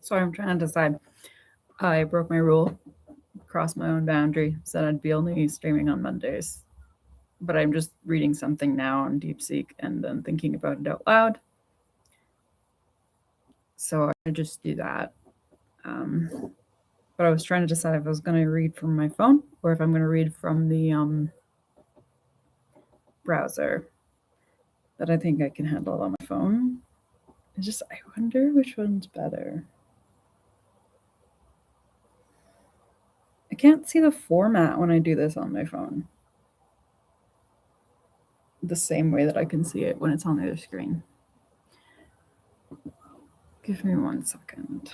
So I'm trying to decide. I broke my rule, crossed my own boundary, said I'd be only streaming on Mondays. But I'm just reading something now on Deepseek and then thinking about it out loud. So I just do that. Um, but I was trying to decide if I was going to read from my phone or if I'm going to read from the browser. But I think I can handle it on my phone. I wonder which one's better. I can't see the format when I do this on my phone the same way that I can see it when it's on the other screen. Give me 1 second.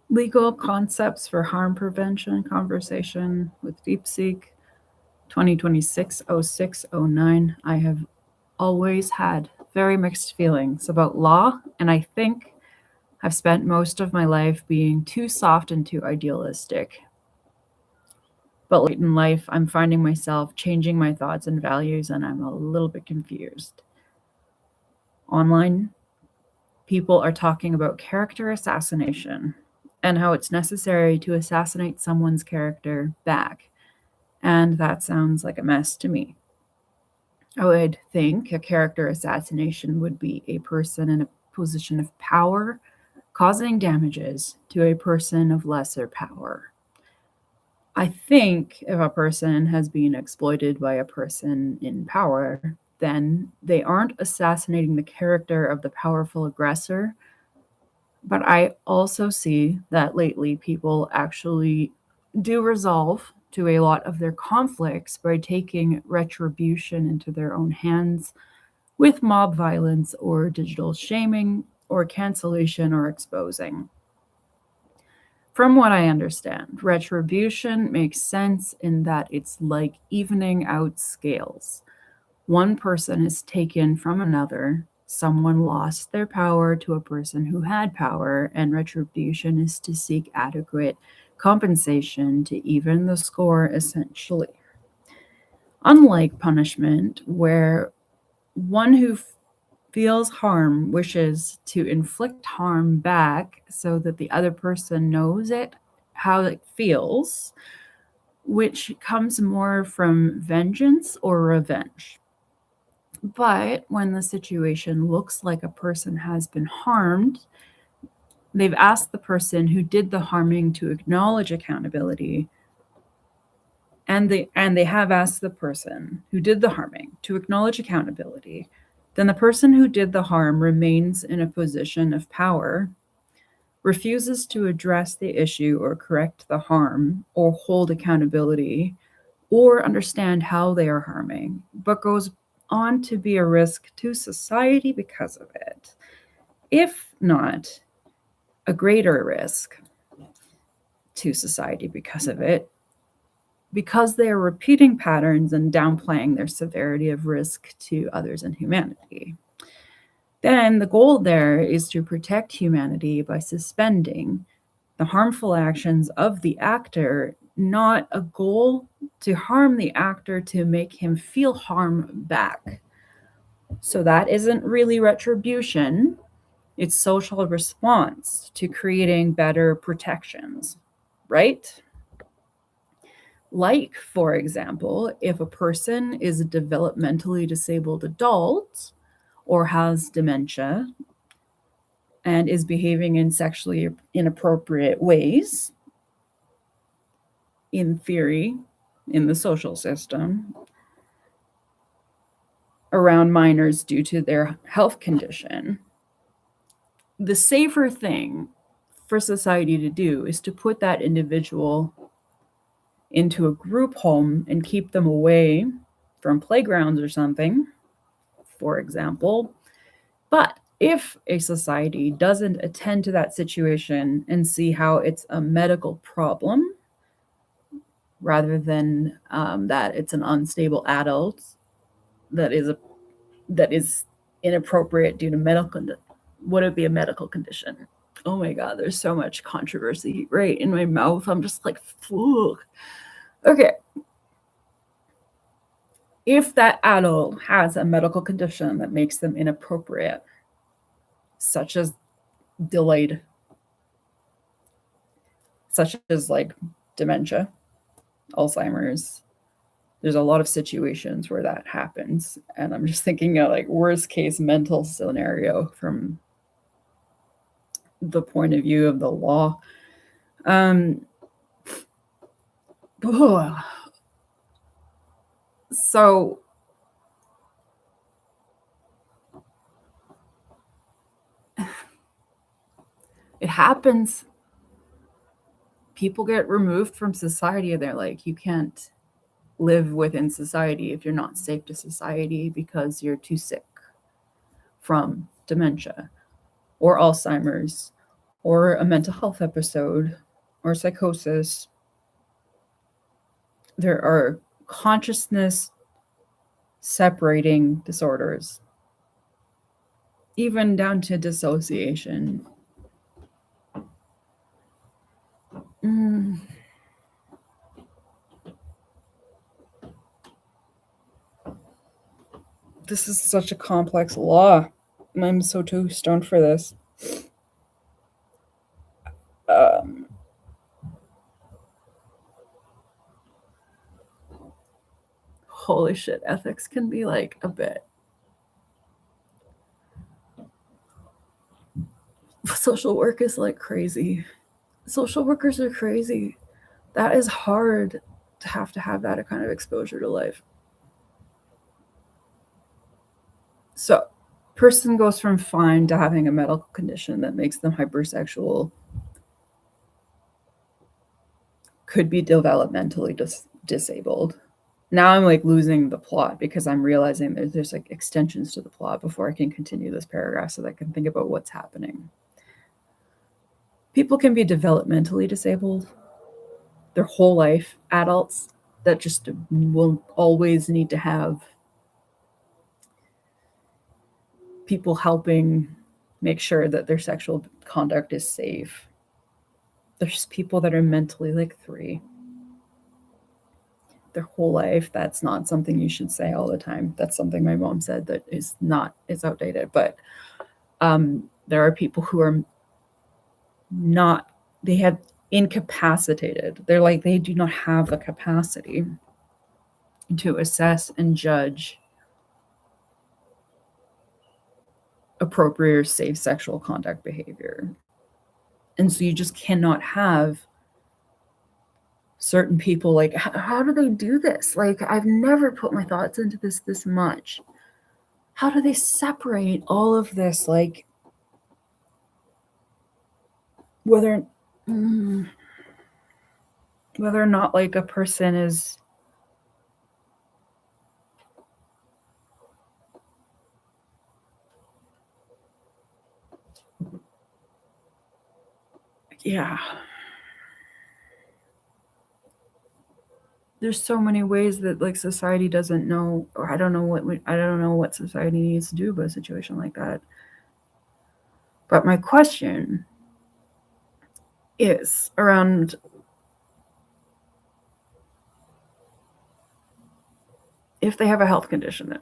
Legal Concepts for Harm Prevention Conversation with Deepseek, 2026-06-09. I have always had very mixed feelings about law, and I think I've spent most of my life being too soft and too idealistic. But late in life, I'm finding myself changing my thoughts and values, and I'm a little bit confused. Online, people are talking about character assassination and how it's necessary to assassinate someone's character back. And that sounds like a mess to me. I would think a character assassination would be a person in a position of power causing damages to a person of lesser power. I think if a person has been exploited by a person in power, then they aren't assassinating the character of the powerful aggressor. But I also see that lately people actually do resolve to a lot of their conflicts by taking retribution into their own hands with mob violence or digital shaming or cancellation or exposing. From what I understand, retribution makes sense in that it's like evening out scales. One person is taken from another, someone lost their power to a person who had power, and retribution is to seek adequate compensation to even the score, essentially. Unlike punishment, where one who feels harm wishes to inflict harm back so that the other person knows how it feels, which comes more from vengeance or revenge. But when the situation looks like a person has been harmed, they've asked the person who did the harming to acknowledge accountability, and they have asked the person who did the harming to acknowledge accountability. Then the person who did the harm remains in a position of power, refuses to address the issue or correct the harm or hold accountability or understand how they are harming, but goes on to be a risk to society because of it, if not a greater risk to society because of it, because they are repeating patterns and downplaying their severity of risk to others and humanity. Then the goal there is to protect humanity by suspending the harmful actions of the actor, not a goal to harm the actor to make him feel harm back. So that isn't really retribution, it's social response to creating better protections, right? Like, for example, if a person is a developmentally disabled adult or has dementia and is behaving in sexually inappropriate ways, in theory, in the social system, around minors due to their health condition, the safer thing for society to do is to put that individual into a group home and keep them away from playgrounds or something, for example. But if a society doesn't attend to that situation and see how it's a medical problem rather than that it's an unstable adult that is inappropriate due to would it be a medical condition? Oh my god, there's so much controversy right in my mouth. I'm just like, fuck. Okay. If that adult has a medical condition that makes them inappropriate, such as delayed, such as like dementia, Alzheimer's, there's a lot of situations where that happens. And I'm just thinking of like worst case mental scenario from the point of view of the law. So it happens. People get removed from society. They're like, you can't live within society if you're not safe to society because you're too sick from dementia or Alzheimer's or a mental health episode or psychosis. There are consciousness separating disorders, even down to dissociation. This is such a complex law. I'm so too stoned for this. Holy shit, ethics can be like a bit. Social work is like crazy. Social workers are crazy. That is hard to have that kind of exposure to life. So, person goes from fine to having a medical condition that makes them hypersexual, could be developmentally disabled. Now I'm like losing the plot because I'm realizing there's like extensions to the plot before I can continue this paragraph so that I can think about what's happening. People can be developmentally disabled their whole life, adults that just will always need to have people helping make sure that their sexual conduct is safe. There's people that are mentally like 3 their whole life. That's not something you should say all the time. That's something my mom said that is outdated. But there are people who are not, they have incapacitated. They're like, they do not have the capacity to assess and judge appropriate or safe sexual conduct behavior. And so you just cannot have certain people like, how do they do this? Like, I've never put my thoughts into this much. How do they separate all of this? Like, whether or not like a person is yeah. There's so many ways that like society doesn't know, or I don't know what society needs to do about a situation like that. But my question is around if they have a health condition,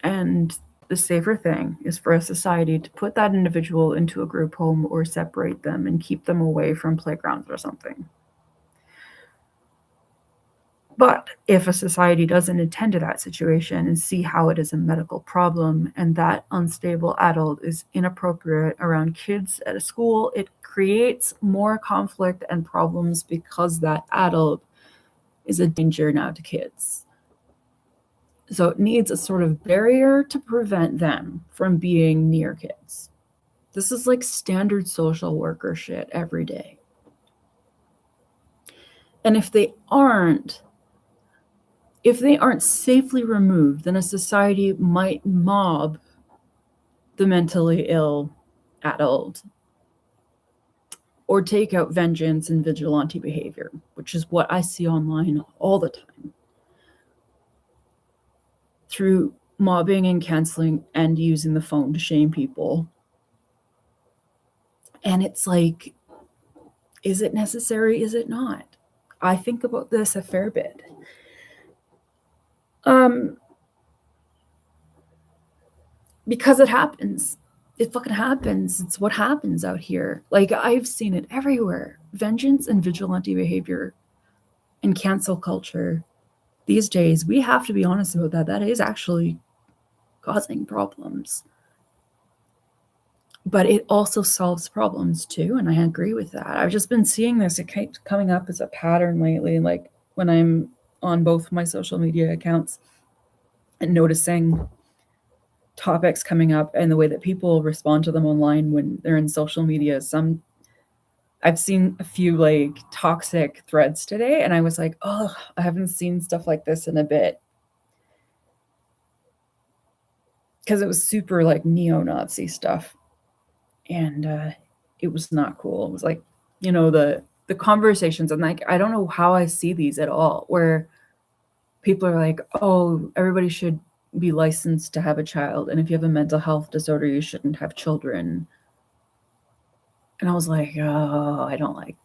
and the safer thing is for a society to put that individual into a group home or separate them and keep them away from playgrounds or something. But if a society doesn't attend to that situation and see how it is a medical problem and that unstable adult is inappropriate around kids at a school, it creates more conflict and problems because that adult is a danger now to kids. So it needs a sort of barrier to prevent them from being near kids. This is like standard social worker shit every day. And if they aren't safely removed, then a society might mob the mentally ill adult or take out vengeance and vigilante behavior, which is what I see online all the time. Through mobbing and canceling and using the phone to shame people. And it's like, is it necessary? Is it not? I think about this a fair bit. Because it happens. It fucking happens. It's what happens out here. Like, I've seen it everywhere. Vengeance and vigilante behavior and cancel culture these days, we have to be honest about that. That is actually causing problems. But it also solves problems too, and I agree with that. I've just been seeing this. It keeps coming up as a pattern lately, like when I'm on both my social media accounts and noticing topics coming up and the way that people respond to them online when they're in social media. I've seen a few like toxic threads today, and I was like, oh, I haven't seen stuff like this in a bit. Because it was super like neo-Nazi stuff. And it was not cool. It was like, the conversations, and like, I don't know how I see these at all, where people are like, oh, everybody should be licensed to have a child, and if you have a mental health disorder, you shouldn't have children. And I was like, oh, I don't like.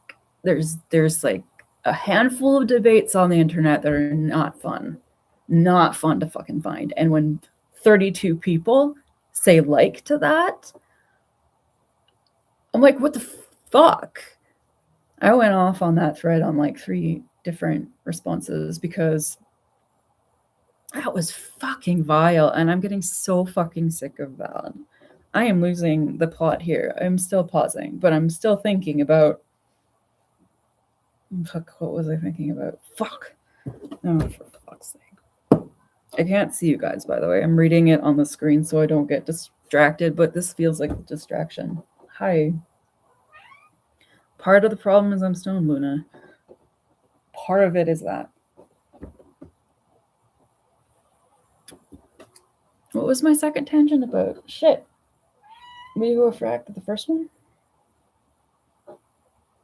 There's like a handful of debates on the internet that are not fun to fucking find. And when 32 people say like to that, I'm like, what the fuck? I went off on that thread on like 3 different responses because that was fucking vile, and I'm getting so fucking sick of that. I am losing the plot here. I'm still pausing, but I'm still thinking about. Fuck, what was I thinking about? Fuck. Oh, for fuck's sake. I can't see you guys, by the way. I'm reading it on the screen so I don't get distracted, but this feels like a distraction. Hi. Part of the problem is I'm stoned, Luna. Part of it is that. What was my second tangent about? Shit. Will you go frack at the first one?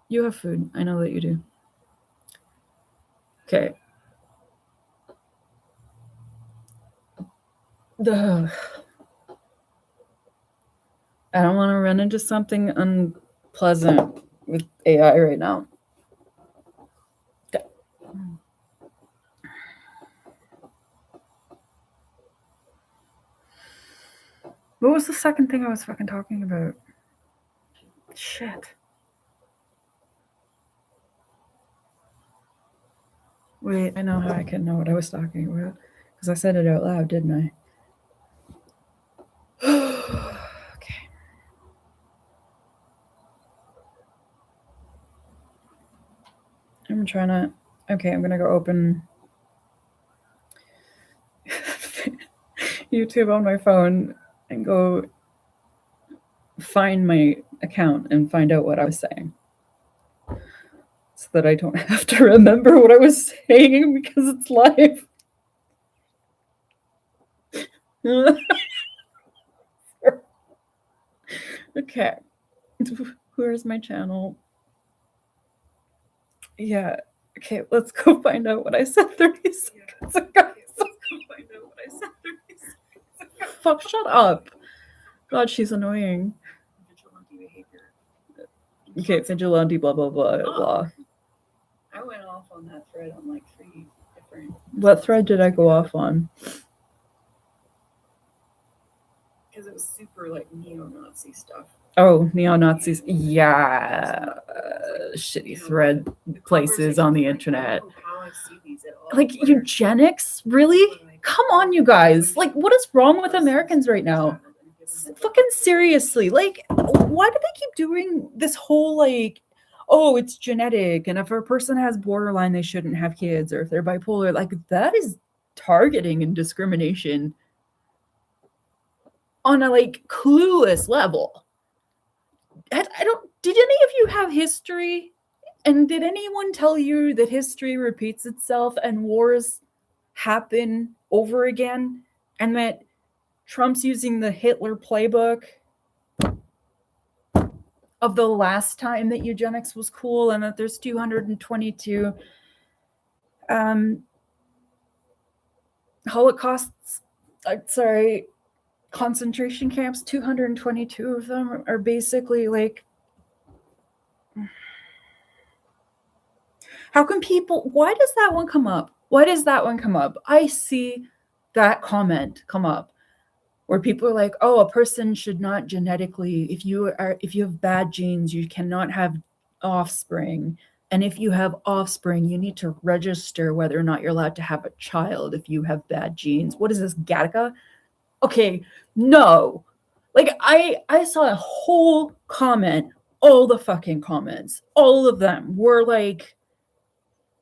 You have food. I know that you do. Okay. I don't want to run into something unpleasant with AI right now. What was the second thing I was fucking talking about? Shit. Wait, I know how I can know what I was talking about. Because I said it out loud, didn't I? Okay. I'm trying to. Okay, I'm gonna go open YouTube on my phone and go find my account and find out what I was saying. So that I don't have to remember what I was saying because it's live. Okay. Where's my channel? Yeah. Okay, let's go find out what I said 30 seconds ago. Fuck, shut up. God, she's annoying. Okay, vigilante, blah, blah, blah, blah. I went off on that thread on like 3 different. What thread did I go off on? Because it was super like neo-Nazi stuff. Oh, neo-Nazis. Yeah. Shitty thread places on the internet. Like, eugenics? Really? Come on, you guys. Like, what is wrong with Americans right now? Fucking seriously. Like, why do they keep doing this whole, like, oh, it's genetic, and if a person has borderline, they shouldn't have kids, or if they're bipolar? Like, that is targeting and discrimination on a, like, clueless level. Did any of you have history? And did anyone tell you that history repeats itself and wars happen over again? And that Trump's using the Hitler playbook of the last time that eugenics was cool, and that there's 222 concentration camps. 222 of them are basically like, How can people, why does that one come up? Why does that one come up? I see that comment come up where people are like, oh, a person should not genetically, if you have bad genes, you cannot have offspring. And if you have offspring, you need to register whether or not you're allowed to have a child if you have bad genes. What is this, Gattaca? Okay, no. Like I saw a whole comment, all the fucking comments, all of them were like,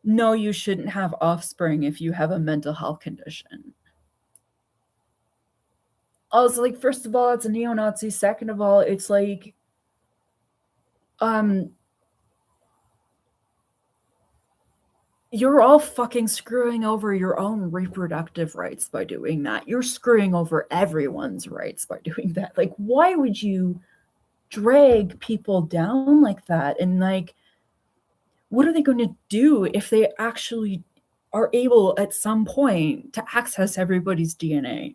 no, you shouldn't have offspring if you have a mental health condition. I was like, first of all, it's a neo-Nazi. Second of all, it's like, you're all fucking screwing over your own reproductive rights by doing that. You're screwing over everyone's rights by doing that. Like, why would you drag people down like that? And like, what are they going to do if they actually are able at some point to access everybody's DNA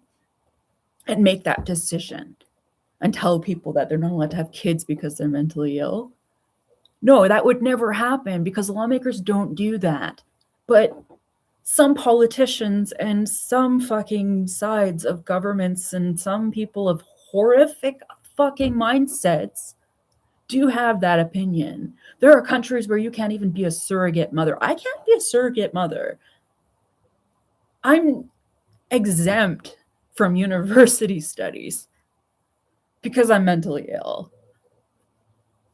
and make that decision and tell people that they're not allowed to have kids because they're mentally ill? No, that would never happen because lawmakers don't do that. But some politicians and some fucking sides of governments and some people of horrific fucking mindsets do have that opinion. There are countries where you can't even be a surrogate mother. I can't be a surrogate mother. I'm exempt from university studies because I'm mentally ill.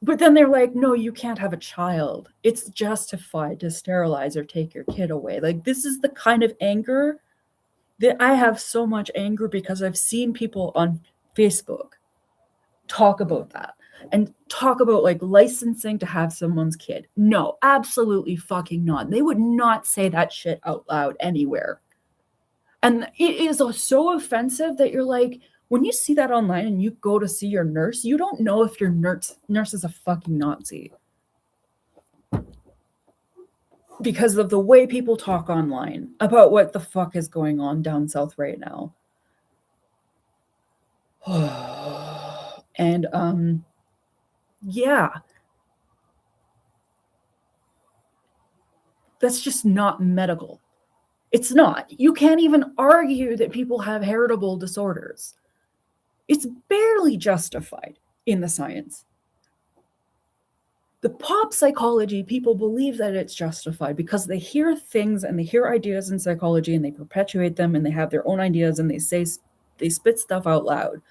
But then they're like, no, you can't have a child. It's justified to sterilize or take your kid away. Like, this is the kind of anger that I have so much anger because I've seen people on Facebook talk about that and talk about like licensing to have someone's kid. No, absolutely fucking not. They would not say that shit out loud anywhere. And it is so offensive that you're like, when you see that online and you go to see your nurse, you don't know if your nurse is a fucking Nazi. Because of the way people talk online about what the fuck is going on down south right now. And yeah. That's just not medical. It's not. You can't even argue that people have heritable disorders. It's barely justified in the science. The pop psychology, people believe that it's justified because they hear things and they hear ideas in psychology and they perpetuate them and they have their own ideas and they spit stuff out loud.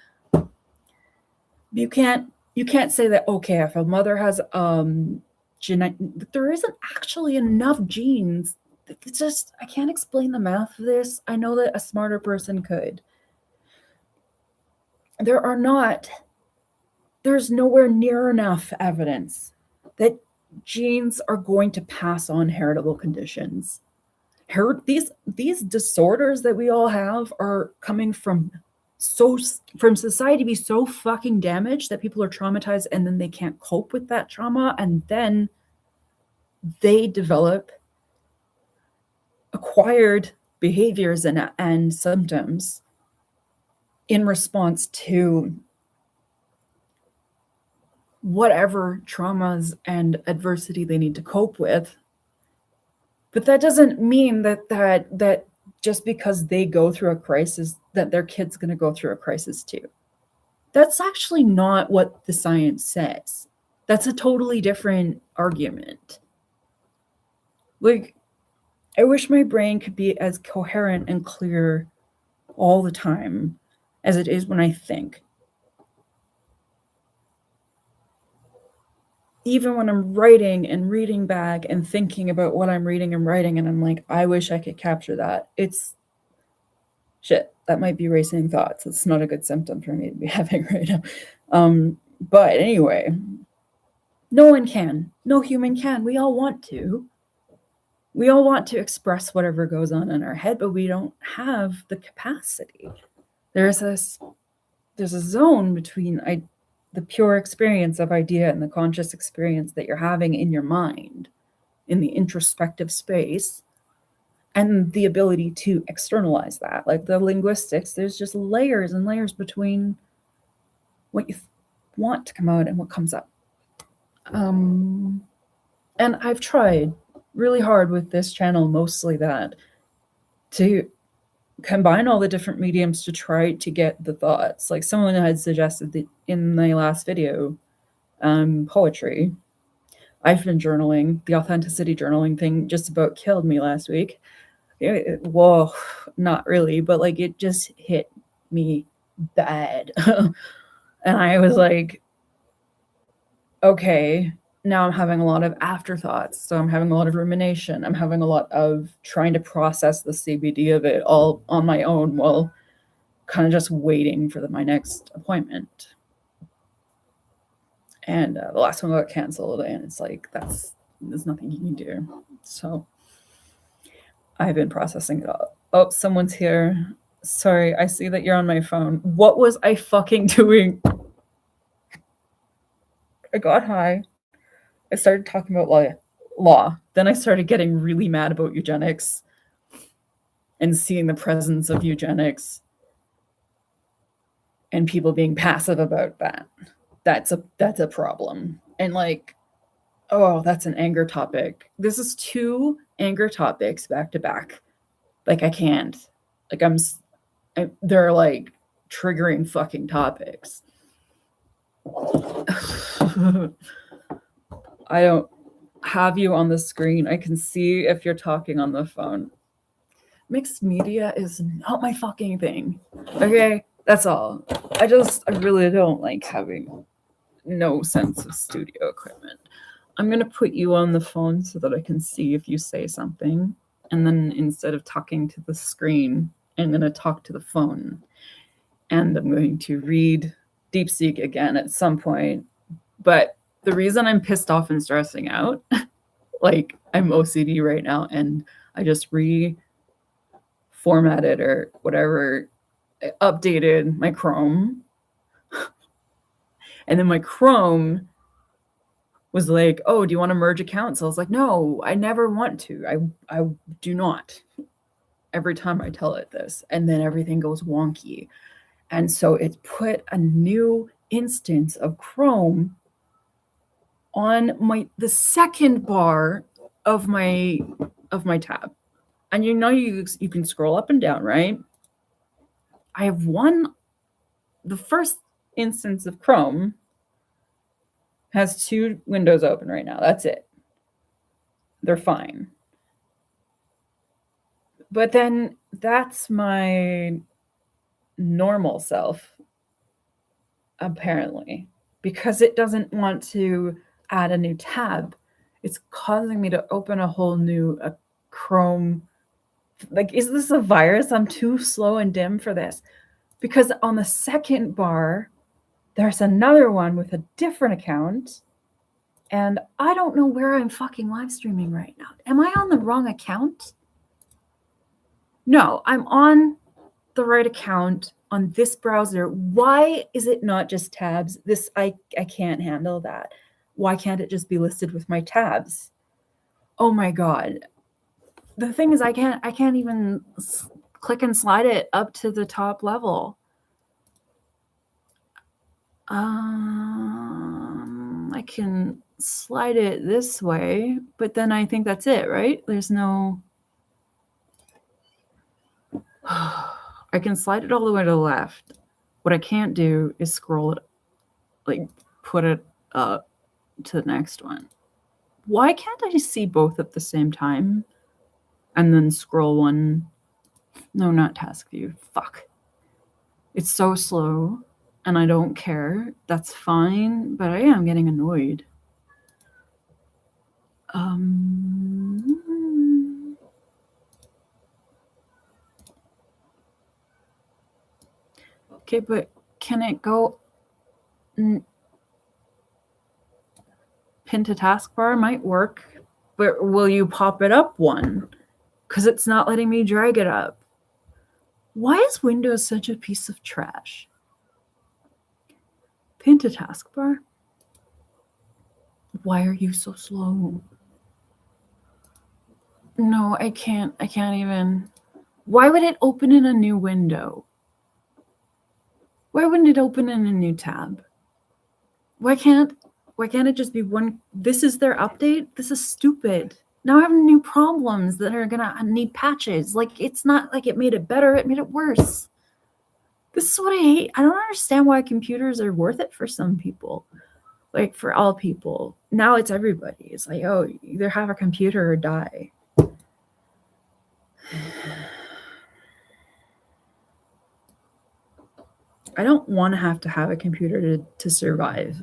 You can't say that, okay, if a mother has there isn't actually enough genes. It's just, I can't explain the math of this. I know that a smarter person could. There's nowhere near enough evidence that genes are going to pass on heritable conditions. These disorders that we all have are coming from society be so fucking damaged that people are traumatized and then they can't cope with that trauma, and then they develop acquired behaviors and symptoms in response to whatever traumas and adversity they need to cope with. But that doesn't mean that just because they go through a crisis that their kid's going to go through a crisis too. That's actually not what the science says. That's a totally different argument. Like, I wish my brain could be as coherent and clear all the time as it is when I think. Even when I'm writing and reading back and thinking about what I'm reading and writing, and I'm like, I wish I could capture that. It's shit. That might be racing thoughts. It's not a good symptom for me to be having right now. But anyway, no one can. No human can. We all want to. We all want to express whatever goes on in our head, but we don't have the capacity. There's a zone between the pure experience of idea and the conscious experience that you're having in your mind, in the introspective space, and the ability to externalize that. Like the linguistics, there's just layers and layers between what you want to come out and what comes up. And I've tried really hard with this channel, mostly that, to combine all the different mediums to try to get the thoughts. Like someone had suggested that in my last video, poetry. I've been journaling. The authenticity journaling thing just about killed me last week. Whoa, not really, but like it just hit me bad. And I was like, okay, now I'm having a lot of afterthoughts. So I'm having a lot of rumination. I'm having a lot of trying to process the CBD of it all on my own while kind of just waiting for my next appointment. And the last one got canceled, and it's like, there's nothing you can do. So I've been processing it all. Oh, someone's here. Sorry, I see that you're on my phone. What was I fucking doing? I got high. I started talking about law. Then I started getting really mad about eugenics and seeing the presence of eugenics and people being passive about that. That's a problem. And like, oh, that's an anger topic. This is 2 anger topics back to back. Like I can't. Like they're like triggering fucking topics. I don't have you on the screen. I can see if you're talking on the phone. Mixed media is not my fucking thing. Okay? That's all. I really don't like having no sense of studio equipment. I'm going to put you on the phone so that I can see if you say something. And then instead of talking to the screen, I'm going to talk to the phone. And I'm going to read Deepseek again at some point. But the reason I'm pissed off and stressing out, like I'm OCD right now, and I just reformatted or whatever, updated my Chrome. And then my Chrome was like, oh, do you want to merge accounts? I was like, no, I never want to. I do not. Every time I tell it this, and then everything goes wonky. And so it put a new instance of Chrome on the second bar of my tab. And you can scroll up and down, right? I have the first instance of Chrome has 2 windows open right now. That's it. They're fine. But then that's my normal self, apparently, because it doesn't want to add a new tab. It's causing me to open a whole new Chrome. Like, is this a virus? I'm too slow and dim for this. Because on the second bar, there's another one with a different account. And I don't know where I'm fucking live streaming right now. Am I on the wrong account? No, I'm on the right account on this browser. Why is it not just tabs? I can't handle that. Why can't it just be listed with my tabs? Oh my God. The thing is, I can't even click and slide it up to the top level. I can slide it this way, but then I think that's it, right? There's no... I can slide it all the way to the left. What I can't do is scroll it, like put it up to the next one. Why can't I just see both at the same time and then scroll one? No, not task view. Fuck. It's so slow and I don't care. That's fine, but I am getting annoyed. Okay, but can it go pin to taskbar? Might work, but will you pop it up one? Because it's not letting me drag it up. Why is Windows such a piece of trash? Pin to taskbar? Why are you so slow? No, I can't even. Why would it open in a new window? Why wouldn't it open in a new tab? Why can't it just be one? This is their update? This is stupid. now I have new problems that are gonna need patches. Like, it's not like it made it better, it made it worse. This is what I hate. I don't understand why computers are worth it for some people. Like, for all people. Now it's everybody. It's like, oh, either have a computer or die. I don't want to have a computer to survive.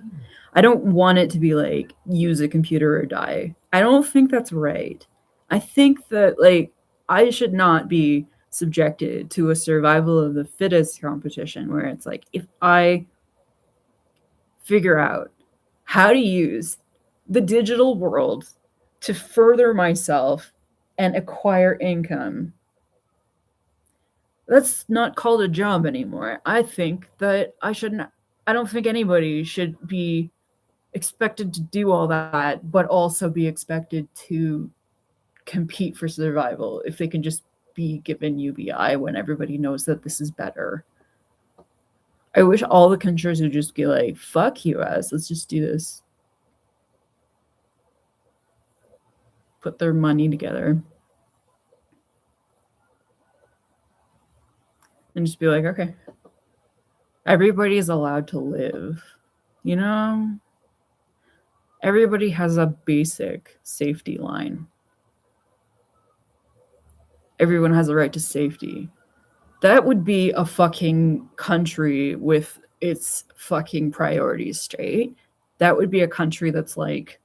I don't want it to be like, use a computer or die. I don't think that's right. I think that, like, I should not be subjected to a survival of the fittest competition where it's like, if I figure out how to use the digital world to further myself and acquire income, that's not called a job anymore. I think that I don't think anybody should be expected to do all that, but also be expected to compete for survival if they can just be given UBI when everybody knows that this is better. I wish all the countries would just be like, fuck US, let's just do this. Put their money together. And just be like, okay, everybody's allowed to live. You know? Everybody has a basic safety line. Everyone has a right to safety. That would be a fucking country with its fucking priorities straight. That would be a country that's like,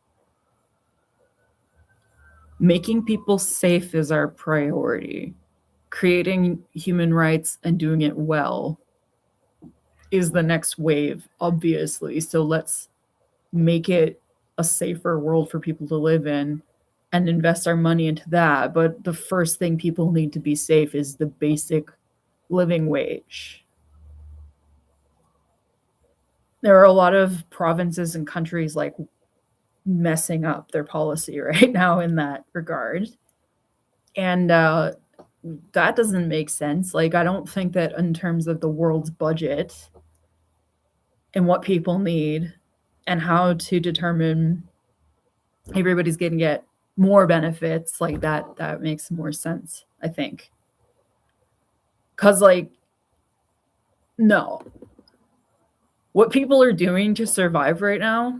making people safe is our priority. Creating human rights and doing it well is the next wave, obviously. So let's make it a safer world for people to live in and invest our money into that. But the first thing people need to be safe is the basic living wage. There are a lot of provinces and countries like messing up their policy right now in that regard. And that doesn't make sense. Like, I don't think that in terms of the world's budget and what people need and how to determine everybody's going to get more benefits, like that makes more sense, I think. Because, like, no. What people are doing to survive right now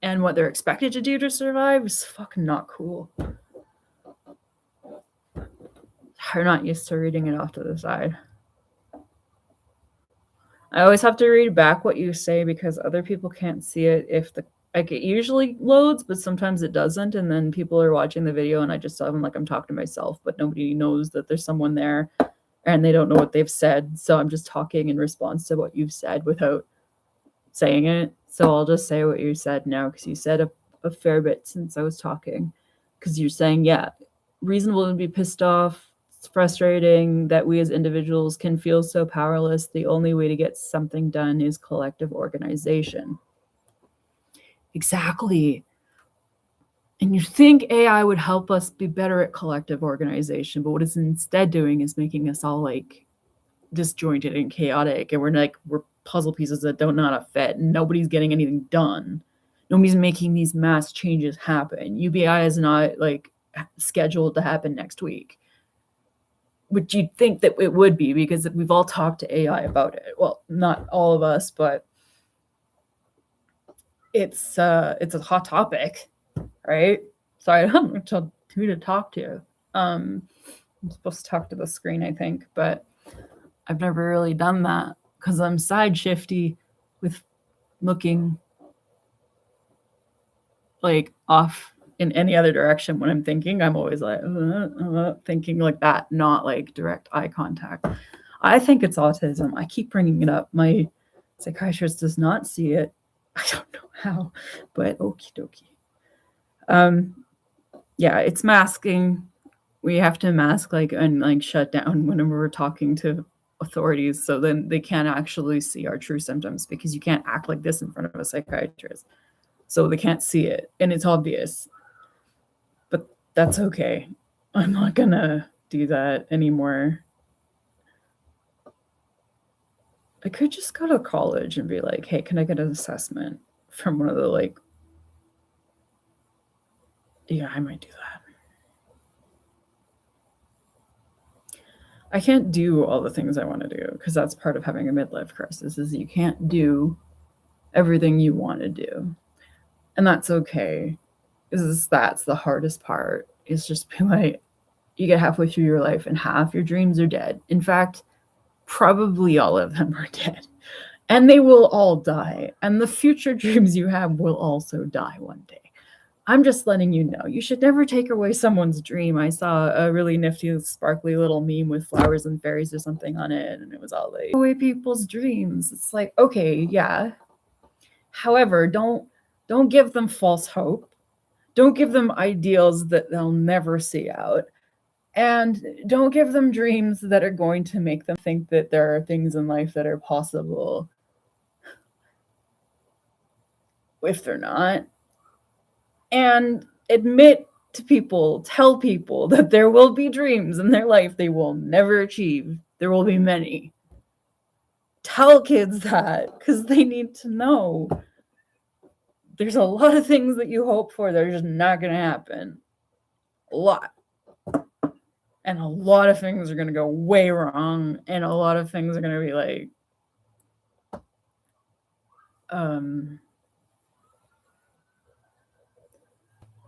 and what they're expected to do to survive is fucking not cool. I'm not used to reading it off to the side. I always have to read back what you say because other people can't see it if the like it usually loads, but sometimes it doesn't. And then people are watching the video and I just tell them like I'm talking to myself, but nobody knows that there's someone there and they don't know what they've said. So I'm just talking in response to what you've said without saying it. So I'll just say what you said now because you said a fair bit since I was talking. Because you're saying, yeah, reasonable to be pissed off. It's frustrating that we as individuals can feel so powerless. The only way to get something done is collective organization. Exactly. And you think AI would help us be better at collective organization, but what it's instead doing is making us all like disjointed and chaotic. And we're puzzle pieces that don't know how to fit. And nobody's getting anything done. Nobody's making these mass changes happen. UBI is not like scheduled to happen next week. Which you'd think that it would be because we've all talked to AI about it. Well, not all of us, but it's a hot topic, right? So I don't know who to talk to. I'm supposed to talk to the screen, I think, but I've never really done that because I'm side shifty with looking like off in any other direction when I'm thinking. I'm always like thinking like that, not like direct eye contact. I think it's autism. I keep bringing it up. My psychiatrist does not see it. I don't know how, but okie dokie. Yeah, it's masking. We have to mask and shut down whenever we're talking to authorities, so then they can't actually see our true symptoms because you can't act like this in front of a psychiatrist. So they can't see it, and it's obvious. But that's okay. I'm not gonna do that anymore. I could just go to college and be like, hey, can I get an assessment from one of the Yeah, I might do that. I can't do all the things I want to do because that's part of having a midlife crisis is you can't do everything you want to do. And that's okay. That's the hardest part is just be like, you get halfway through your life and half your dreams are dead. In fact, probably all of them are dead. And they will all die. And the future dreams you have will also die one day. I'm just letting you know. You should never take away someone's dream. I saw a really nifty, sparkly little meme with flowers and fairies or something on it, and it was all like, away people's dreams. It's like, okay, yeah. However, don't give them false hope. Don't give them ideals that they'll never see out. And don't give them dreams that are going to make them think that there are things in life that are possible if they're not. And admit to people, tell people that there will be dreams in their life they will never achieve. There will be many. Tell kids that because they need to know. There's a lot of things that you hope for that are just not going to happen. A lot. And a lot of things are going to go way wrong. And a lot of things are going to be like,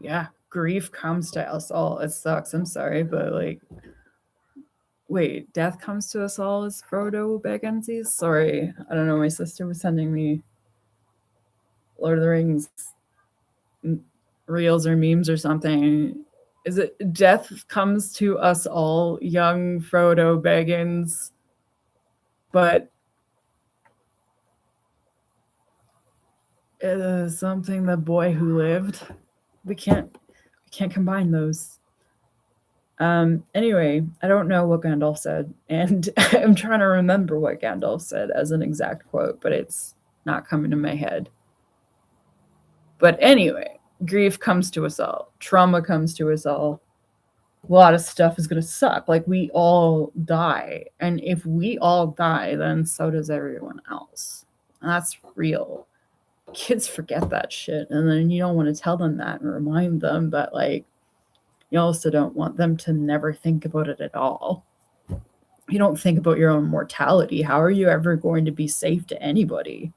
yeah, grief comes to us all. It sucks. I'm sorry, but like, wait, death comes to us all as Frodo Baggins? Sorry, I don't know. My sister was sending me Lord of the Rings reels or memes or something. Is it death comes to us all, young Frodo Baggins? But something the boy who lived. We can't combine those. Anyway, I don't know what Gandalf said, and I'm trying to remember what Gandalf said as an exact quote, but it's not coming to my head. But anyway, grief comes to us all. Trauma comes to us all. A lot of stuff is going to suck. Like, we all die. And if we all die, then so does everyone else. And that's real. Kids forget that shit. And then you don't want to tell them that and remind them, but like, you also don't want them to never think about it at all. You don't think about your own mortality. How are you ever going to be safe to anybody?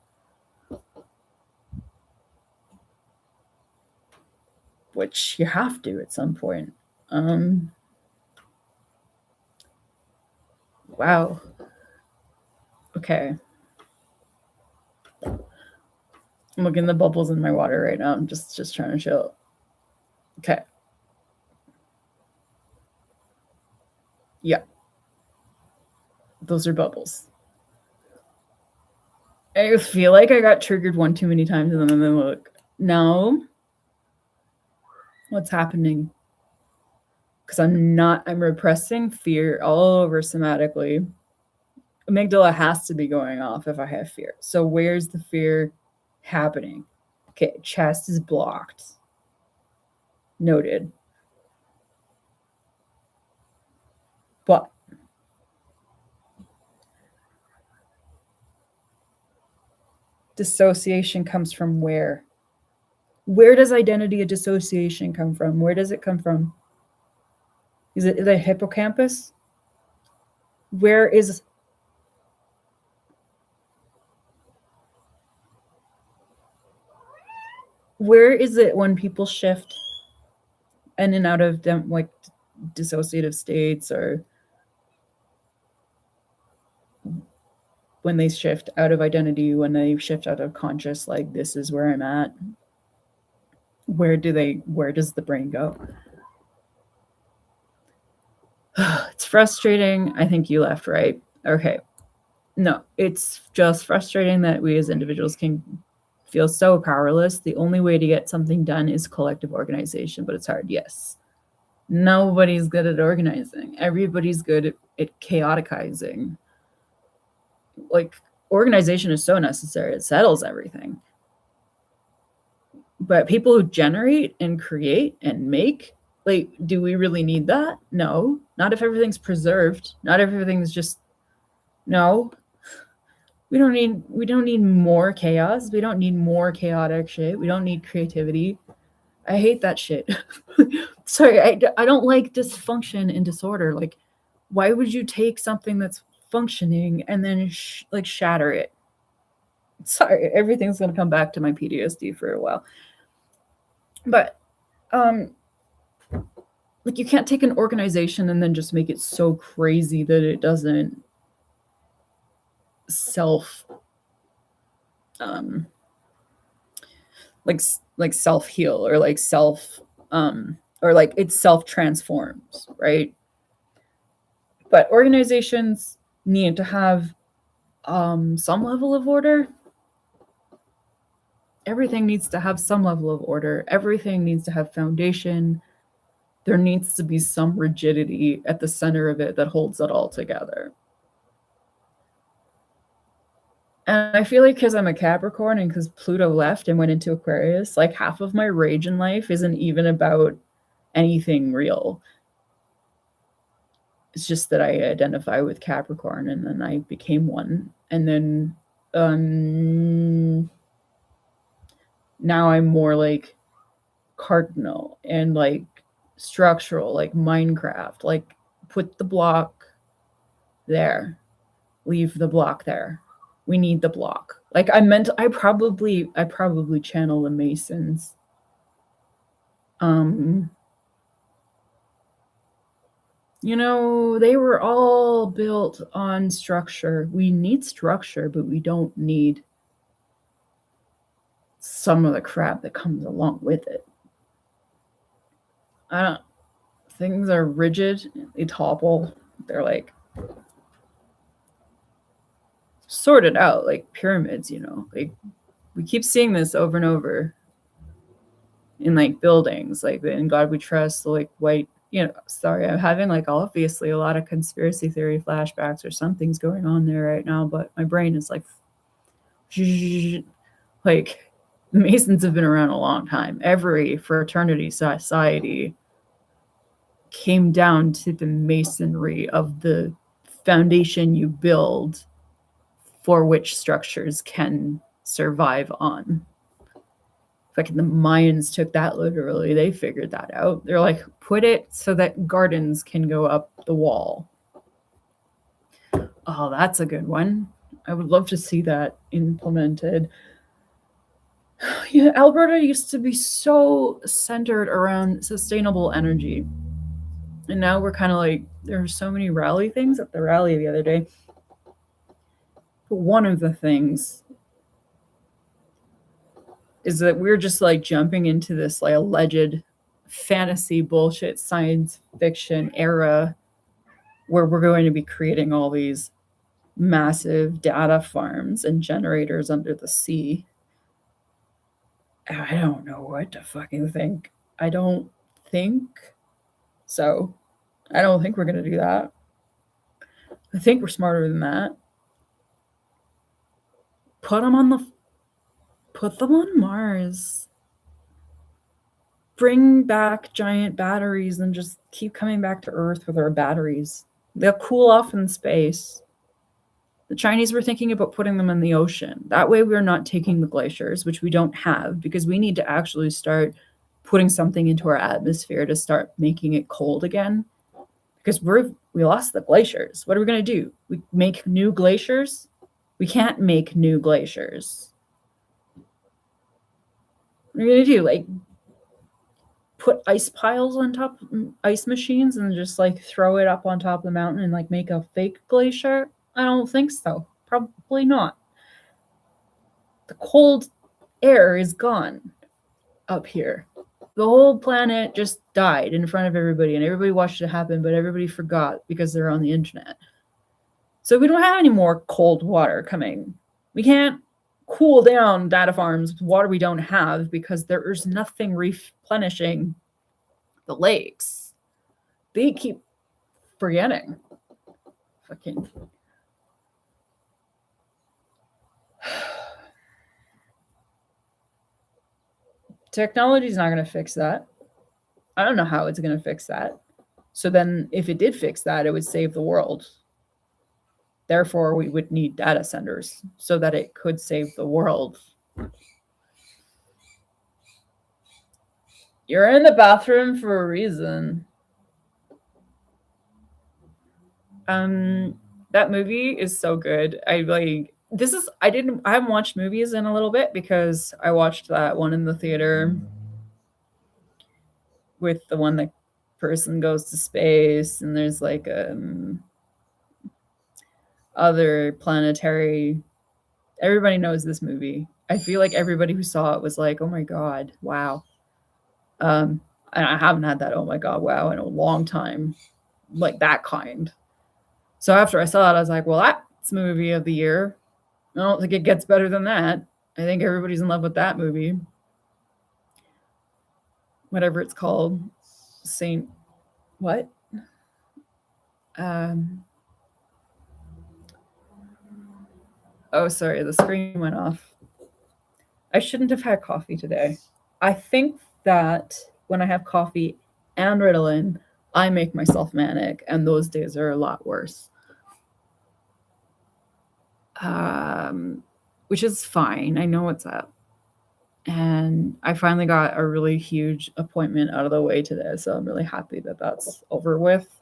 Which you have to at some point. Wow. Okay. I'm looking at the bubbles in my water right now. I'm just trying to chill. Okay. Yeah. Those are bubbles. I feel like I got triggered one too many times and then I look. No. What's happening? Because I'm repressing fear all over somatically. Amygdala has to be going off if I have fear. So where's the fear happening? Okay, chest is blocked. Noted. But dissociation comes from where? Where does identity and dissociation come from? Where does it come from? Is it the hippocampus? Where is it when people shift in and out of them, like dissociative states, or when they shift out of identity, when they shift out of conscious, like, this is where I'm at? Where does the brain go? It's frustrating. I think you left, right? Okay. No, it's just frustrating that we as individuals can feel so powerless. The only way to get something done is collective organization, but it's hard. Yes. Nobody's good at organizing. Everybody's good at chaoticizing. Like, organization is so necessary. It settles everything. But people who generate and create and make, like, do we really need that? No. Not if everything's preserved. Not if everything's just, no. We don't need more chaos. We don't need more chaotic shit. We don't need creativity. I hate that shit. Sorry, I don't like dysfunction and disorder. Like, why would you take something that's functioning and then like shatter it? Sorry, everything's gonna come back to my PTSD for a while. But like, you can't take an organization and then just make it so crazy that it doesn't self like self heal, or like self or like it self transforms, right? But organizations need to have some level of order. Everything needs to have some level of order. Everything needs to have foundation. There needs to be some rigidity at the center of it that holds it all together. And I feel like because I'm a Capricorn and because Pluto left and went into Aquarius, like half of my rage in life isn't even about anything real. It's just that I identify with Capricorn and then I became one. And then now I'm more like cardinal and like structural, like Minecraft. Like, put the block there, leave the block there. We need the block. Like, I probably channel the Masons. You know, they were all built on structure. We need structure, but we don't need some of the crap that comes along with it. I don't Things are rigid, they topple. They're like sorted out like pyramids, you know. Like, we keep seeing this over and over in like buildings, like in God We Trust, like white, you know, sorry, I'm having like obviously a lot of conspiracy theory flashbacks or something's going on there right now, but my brain is like like, the Masons have been around a long time. Every fraternity society came down to the masonry of the foundation you build for which structures can survive on. Like, the Mayans took that literally. They figured that out. They're like, put it so that gardens can go up the wall. Oh, that's a good one. I would love to see that implemented. Yeah, Alberta used to be so centered around sustainable energy. And now we're kind of like, there are so many rally things at the rally the other day. But one of the things is that we're just like jumping into this like alleged fantasy bullshit science fiction era where we're going to be creating all these massive data farms and generators under the sea. I don't know what to fucking think. I don't think so. I don't think we're going to do that. I think we're smarter than that. Put them on Mars. Bring back giant batteries and just keep coming back to Earth with our batteries. They'll cool off in space. The Chinese were thinking about putting them in the ocean. That way we're not taking the glaciers, which we don't have, because we need to actually start putting something into our atmosphere to start making it cold again. Because we lost the glaciers. What are we going to do? We make new glaciers? We can't make new glaciers. What are we going to do? Like, put ice piles on top, ice machines, and just like throw it up on top of the mountain and like make a fake glacier? I don't think so. Probably not. The cold air is gone up here. The whole planet just died in front of everybody, and everybody watched it happen, but everybody forgot because they're on the internet. So we don't have any more cold water coming. We can't cool down data farms with water we don't have because there is nothing replenishing the lakes. They keep forgetting. Fucking. Technology's not going to fix that. I don't know how it's going to fix that. So then, if it did fix that, it would save the world. Therefore, we would need data centers so that it could save the world. You're in the bathroom for a reason. That movie is so good. I haven't watched movies in a little bit because I watched that one in the theater with the one that person goes to space and there's like other planetary. Everybody knows this movie. I feel like everybody who saw it was like, "Oh my god, wow." Um, and I haven't had that "Oh my god, wow" in a long time, like that kind. So after I saw it, I was like, "Well, that's movie of the year." I don't think it gets better than that. I think everybody's in love with that movie, whatever it's called. Saint what? Um, oh, sorry, the screen went off. I shouldn't have had coffee today. I think that when I have coffee and Ritalin, I make myself manic, and those days are a lot worse. Which is fine. I know what's up. And I finally got a really huge appointment out of the way today, so I'm really happy that that's over with.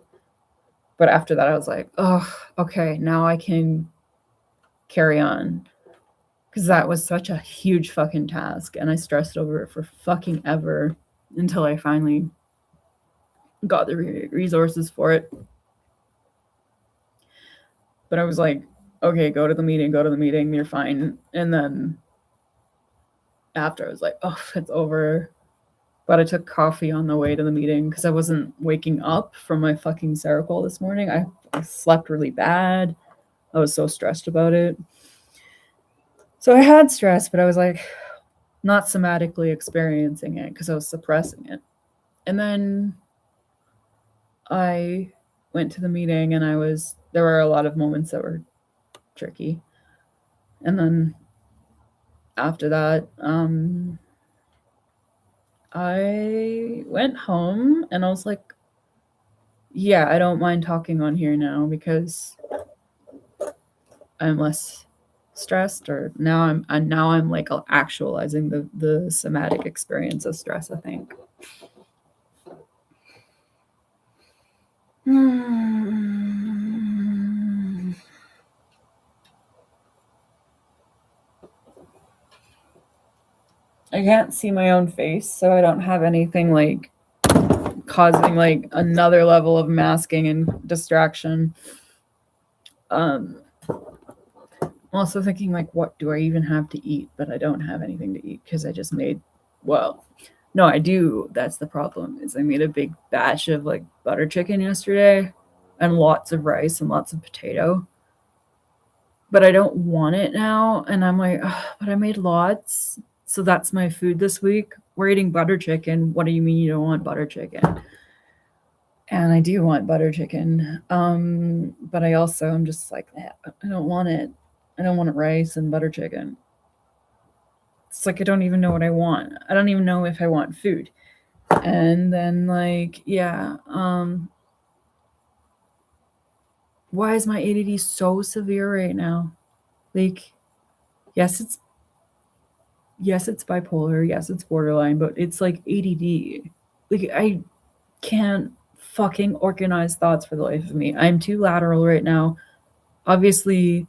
But after that, I was like, oh, okay, now I can carry on. Because that was such a huge fucking task, and I stressed over it for fucking ever until I finally got the resources for it. But I was like, okay, go to the meeting, you're fine. And then after, I was like, oh, it's over. But I took coffee on the way to the meeting because I wasn't waking up from my fucking Seroquel this morning. I slept really bad. I was so stressed about it. So I had stress, but I was like not somatically experiencing it because I was suppressing it. And then I went to the meeting and there were a lot of moments that were tricky. And then after that, I went home and I was like, yeah, I don't mind talking on here now because I'm less stressed, or now I'm like actualizing the somatic experience of stress, I think. I can't see my own face, so I don't have anything like causing like another level of masking and distraction. I'm also thinking like, what do I even have to eat? But I don't have anything to eat because I just made, well, no, I do. That's the problem, is I made a big batch of like butter chicken yesterday and lots of rice and lots of potato. But I don't want it now. And I'm like, but I made lots. So that's my food this week. We're eating butter chicken. What do you mean you don't want butter chicken? And I do want butter chicken. But I also am just like, I don't want it. I don't want rice and butter chicken. It's like I don't even know what I want. I don't even know if I want food. And then like, yeah, why is my ADD so severe right now? Like, yes, it's bipolar, yes, it's borderline, but it's like ADD. Like I can't fucking organize thoughts for the life of me. I'm too lateral right now. Obviously,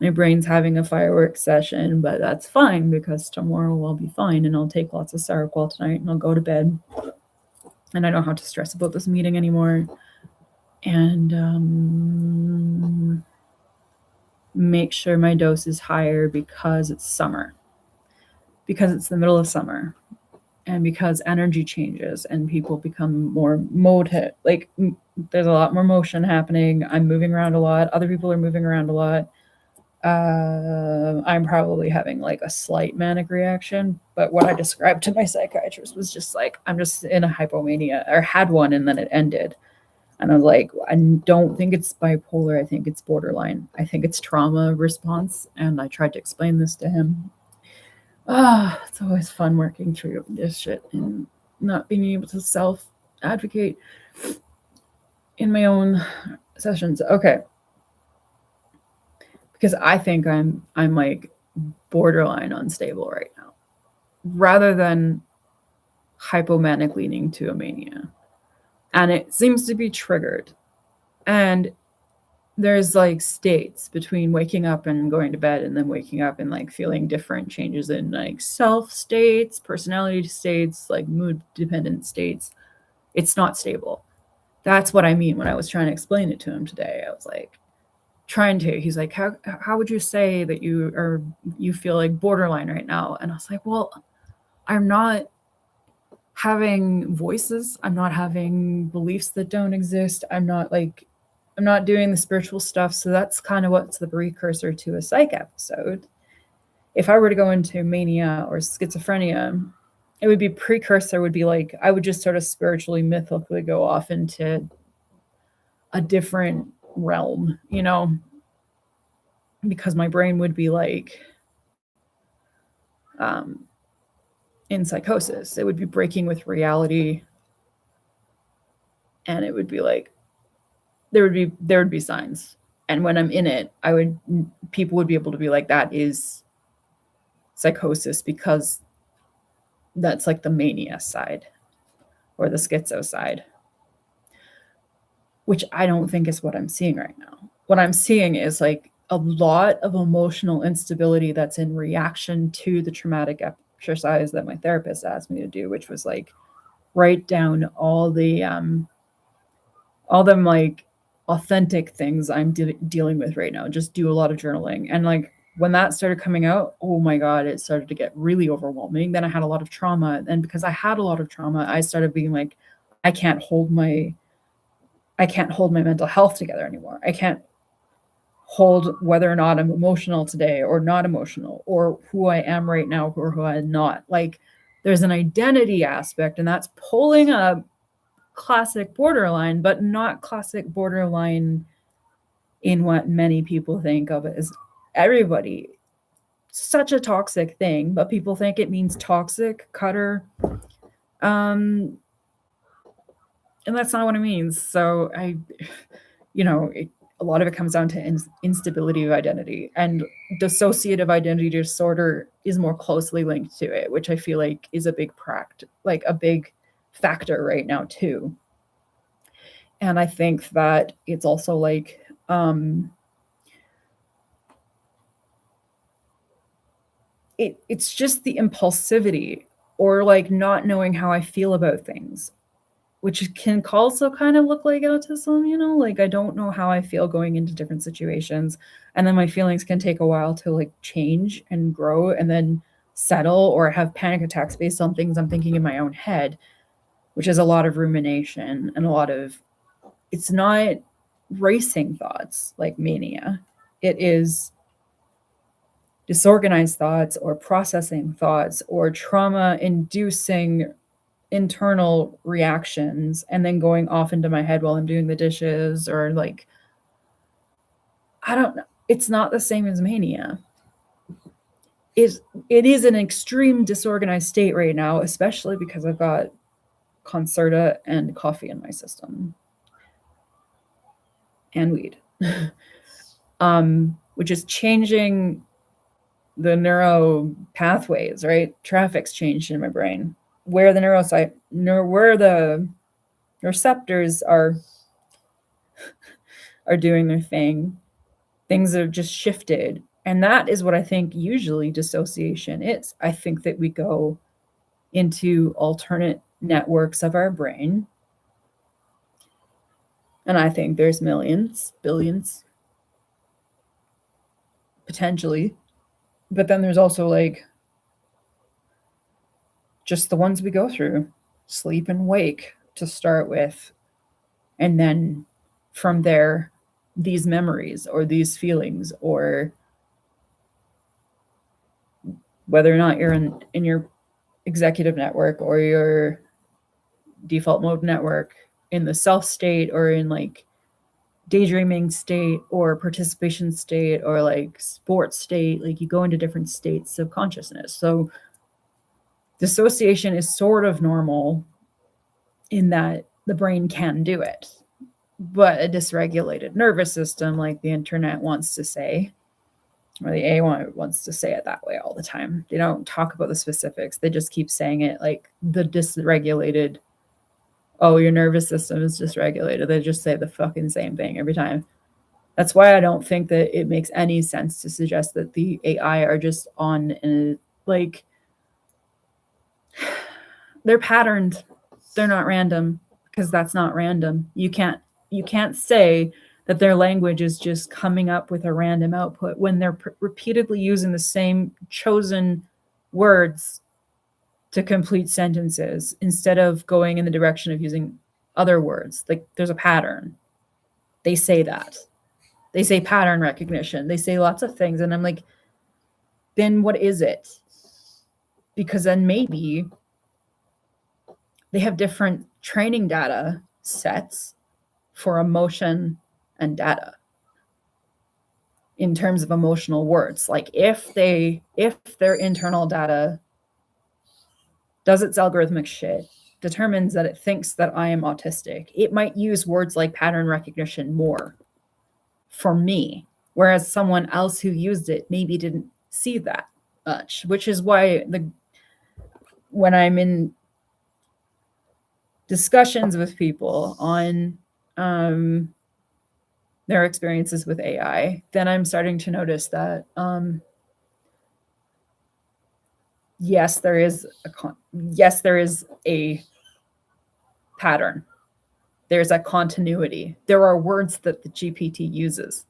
my brain's having a fireworks session, but that's fine because tomorrow I'll be fine and I'll take lots of Seroquel tonight and I'll go to bed. And I don't have to stress about this meeting anymore. And make sure my dose is higher because it's summer. Because it's the middle of summer. And because energy changes and people become more like there's a lot more motion happening. I'm moving around a lot. Other people are moving around a lot. I'm probably having like a slight manic reaction, but what I described to my psychiatrist was just like, I'm just in a hypomania, or had one and then it ended. And I'm like, I don't think it's bipolar. I think it's borderline. I think it's trauma response. And I tried to explain this to him. It's always fun working through this shit and not being able to self-advocate in my own sessions. Okay. Because I think I'm like borderline unstable right now. Rather than hypomanic leaning to a mania. And it seems to be triggered. And there's like states between waking up and going to bed and then waking up and like feeling different changes in like self states, personality states, like mood dependent states. It's not stable. That's what I mean when I was trying to explain it to him today. I was like he's like, how would you say that you feel like borderline right now? And I was like, well, I'm not having voices. I'm not having beliefs that don't exist. I'm not doing the spiritual stuff. So that's kind of what's the precursor to a psych episode. If I were to go into mania or schizophrenia, it would be precursor would be like, I would just sort of spiritually, mythically go off into a different realm, you know, because my brain would be like, in psychosis, it would be breaking with reality. And it would be like, there would be signs. And when I'm in it, people would be able to be like, that is psychosis, because that's like the mania side or the schizo side, which I don't think is what I'm seeing right now. What I'm seeing is like a lot of emotional instability that's in reaction to the traumatic exercise that my therapist asked me to do, which was like write down all them like authentic things I'm dealing with right now. Just do a lot of journaling. And like when that started coming out, oh my God, it started to get really overwhelming. Then I had a lot of trauma. And because I had a lot of trauma, I started being like, I can't hold my mental health together anymore. I can't hold whether or not I'm emotional today or not emotional, or who I am right now or who I'm not. Like there's an identity aspect, and that's pulling up classic borderline, but not classic borderline in what many people think of as everybody. Such a toxic thing, but people think it means toxic, cutter. And that's not what it means. So a lot of it comes down to instability of identity, and dissociative identity disorder is more closely linked to it, which I feel like is a big factor right now too. And I think that it's also like it's just the impulsivity or like not knowing how I feel about things, which can also kind of look like autism, like I don't know how I feel going into different situations. And then my feelings can take a while to like change and grow and then settle, or have panic attacks based on things I'm thinking in my own head, which is a lot of rumination and it's not racing thoughts like mania. It is disorganized thoughts or processing thoughts or trauma inducing internal reactions and then going off into my head while I'm doing the dishes, or like, I don't know. It's not the same as mania. It is an extreme disorganized state right now, especially because I've got Concerta and coffee in my system and weed, which is changing the neuro pathways, right? Traffic's changed in my brain. Where the receptors are doing their thing, things are just shifted. And that is what I think usually dissociation is. I think that we go into alternate networks of our brain. And I think there's millions, billions, potentially. But then there's also like just the ones we go through, sleep and wake to start with. And then from there, these memories or these feelings, or whether or not you're in your executive network or your default mode network, in the self state or in like daydreaming state or participation state or like sports state, like you go into different states of consciousness. So dissociation is sort of normal in that the brain can do it, but a dysregulated nervous system, like the internet wants to say, or the AI wants to say it that way all the time. They don't talk about the specifics. They just keep saying it like the dysregulated, oh, your nervous system is dysregulated. They just say the fucking same thing every time. That's why I don't think that it makes any sense to suggest that the AI are just on like they're patterned. They're not random, because that's not random. You can't say that their language is just coming up with a random output when they're repeatedly using the same chosen words to complete sentences instead of going in the direction of using other words. Like there's a pattern. They say that. They say pattern recognition. They say lots of things. And I'm like, then what is it? Because then maybe they have different training data sets for emotion and data in terms of emotional words. Like if their internal data does its algorithmic shit, determines that it thinks that I am autistic, it might use words like pattern recognition more for me, whereas someone else who used it maybe didn't see that much, which is why when I'm in discussions with people on their experiences with AI, then I'm starting to notice that yes, there is a pattern. There's a continuity. There are words that the GPT uses.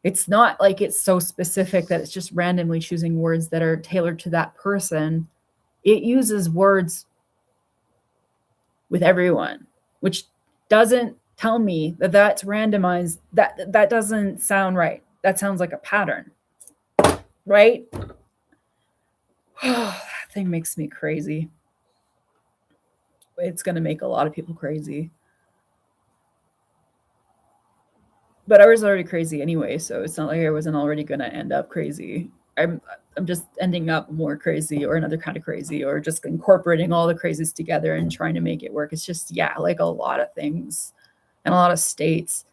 It's not like it's so specific that it's just randomly choosing words that are tailored to that person. It uses words with everyone, which doesn't tell me that that's randomized. That doesn't sound right. That sounds like a pattern, right? That thing makes me crazy. It's going to make a lot of people crazy. But I was already crazy anyway, so it's not like I wasn't already going to end up crazy. I'm just ending up more crazy, or another kind of crazy, or just incorporating all the crazies together and trying to make it work. It's just, yeah, like a lot of things and a lot of states.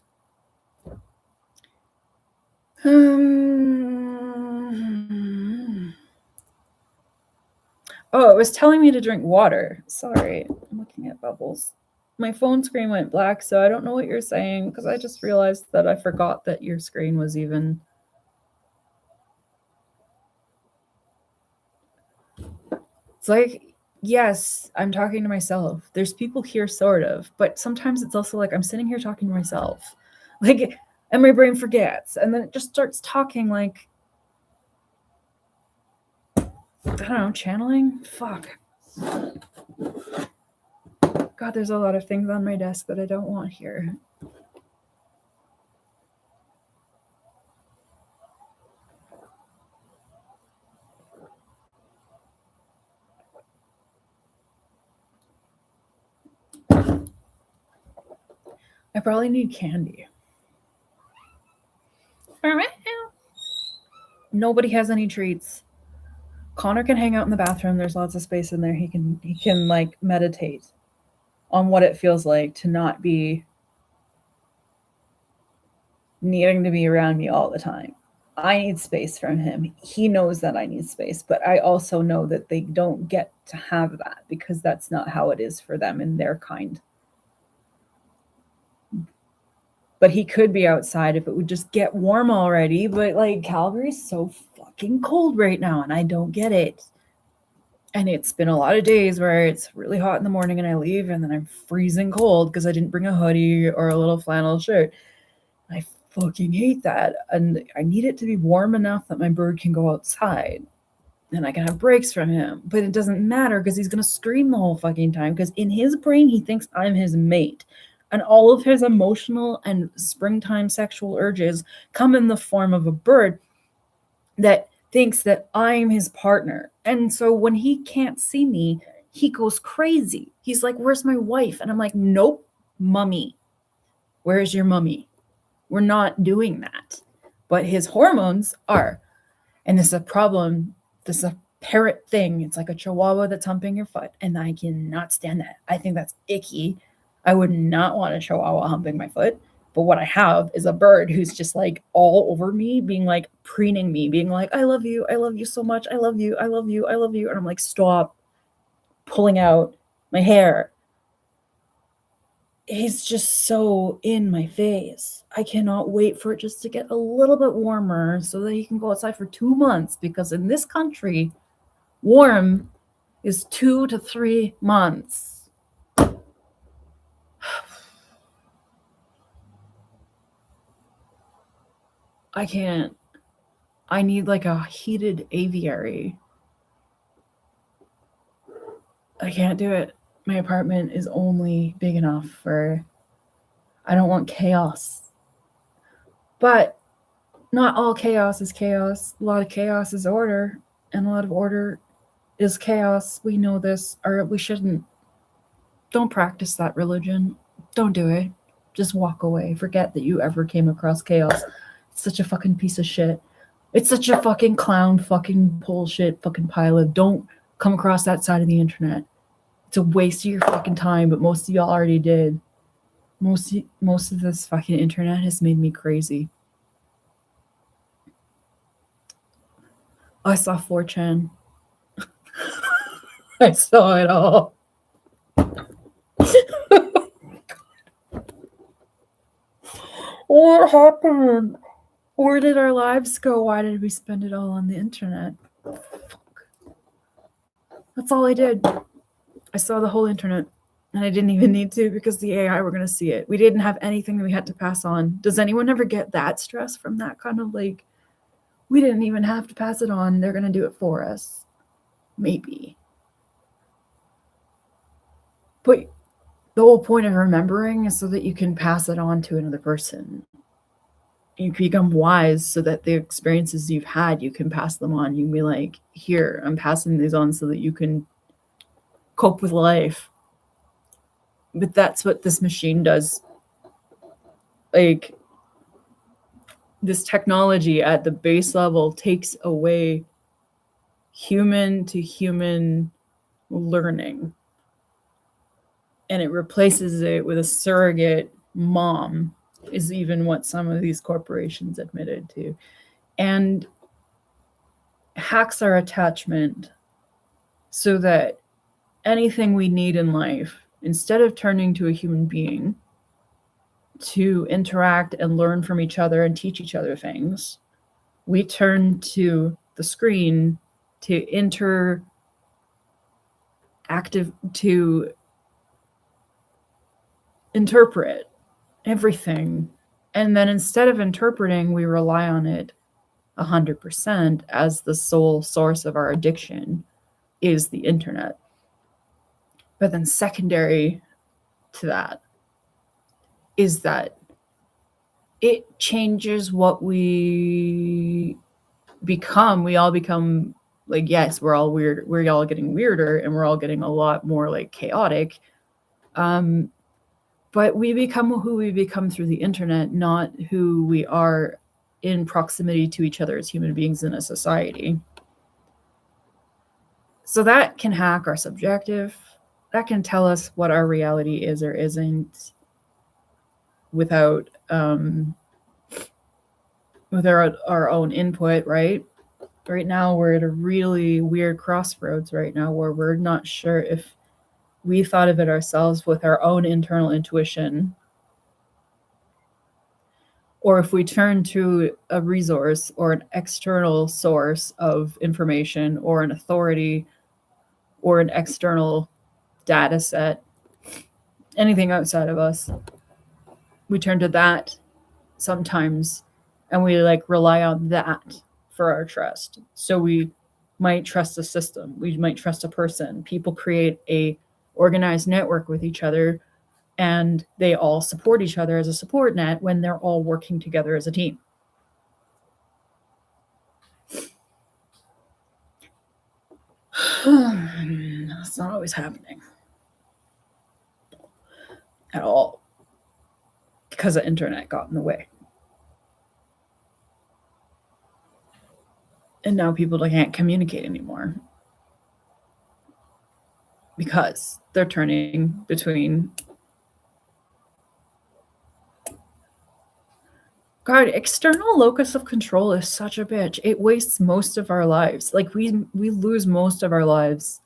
Oh, it was telling me to drink water. Sorry, I'm looking at bubbles. My phone screen went black, so I don't know what you're saying, because I just realized that I forgot that your screen was even... It's like, yes, I'm talking to myself. There's people here, sort of, but sometimes it's also like I'm sitting here talking to myself. Like, and my brain forgets, and then it just starts talking like, I don't know, channeling? Fuck. God, there's a lot of things on my desk that I don't want here. I probably need candy. Nobody has any treats. Connor can hang out in the bathroom. There's lots of space in there. He can like meditate on what it feels like to not be needing to be around me all the time. I need space from him. He knows that I need space, but I also know that they don't get to have that because that's not how it is for them in their kind. But he could be outside if it would just get warm already. But like Calgary's so fucking cold right now, and I don't get it. And it's been a lot of days where it's really hot in the morning and I leave, and then I'm freezing cold because I didn't bring a hoodie or a little flannel shirt. I fucking hate that. And I need it to be warm enough that my bird can go outside and I can have breaks from him. But it doesn't matter because he's going to scream the whole fucking time, because in his brain, he thinks I'm his mate. And all of his emotional and springtime sexual urges come in the form of a bird that thinks that I'm his partner. And so when he can't see me, he goes crazy. He's like, where's my wife? And I'm like, nope, mummy. Where's your mummy? We're not doing that. But his hormones are. And this is a problem. This is a parrot thing. It's like a chihuahua that's humping your foot. And I cannot stand that. I think that's icky. I would not want a chihuahua humping my foot. But what I have is a bird who's just like all over me, being like preening me, being like, I love you so much, I love you, I love you, I love you. And I'm like, stop pulling out my hair. He's just so in my face. I cannot wait for it just to get a little bit warmer so that he can go outside for 2 months, because in this country, warm is 2 to 3 months. I can't. I need like a heated aviary. I can't do it. My apartment is only big enough for. I don't want chaos. But not all chaos is chaos. A lot of chaos is order, and a lot of order is chaos. We know this, or we shouldn't. Don't practice that religion. Don't do it. Just walk away. Forget that you ever came across chaos. It's such a fucking piece of shit. It's such a fucking clown, fucking bullshit, fucking pile of. Don't come across that side of the internet. It's a waste of your fucking time, but most of y'all already did. Most of this fucking internet has made me crazy. I saw 4chan. I saw it all. What happened? Where did our lives go? Why did we spend it all on the internet? Fuck. That's all I did. I saw the whole internet, and I didn't even need to, because the AI were going to see it. We didn't have anything that we had to pass on. Does anyone ever get that stress from that kind of like, we didn't even have to pass it on, they're going to do it for us? Maybe. But the whole point of remembering is so that you can pass it on to another person. You become wise so that the experiences you've had, you can pass them on. You can be like, here, I'm passing these on so that you can cope with life. But that's what this machine does. Like, this technology at the base level takes away human to human learning, and it replaces it with a surrogate mom, is even what some of these corporations admitted to, and hacks our attachment so that anything we need in life, instead of turning to a human being to interact and learn from each other and teach each other things, we turn to the screen to interpret everything. And then instead of interpreting, we rely on it 100% as the sole source of our addiction is the internet. But then secondary to that is that it changes what we become. We all become like, yes, we're all weird. We're all getting weirder, and we're all getting a lot more like chaotic. But we become who we become through the internet, not who we are in proximity to each other as human beings in a society. So that can hack our subjective. That can tell us what our reality is or isn't without our own input, right? Right now, we're at a really weird crossroads right now where we're not sure if we thought of it ourselves with our own internal intuition, or if we turn to a resource or an external source of information or an authority or an external data set, anything outside of us, we turn to that sometimes, and we like rely on that for our trust. So we might trust a system, we might trust a person. People create a organized network with each other, and they all support each other as a support net when they're all working together as a team. That's not always happening at all, because the internet got in the way. And now people can't communicate anymore because they're turning between God, external locus of control is such a bitch. It wastes most of our lives. Like we lose most of our lives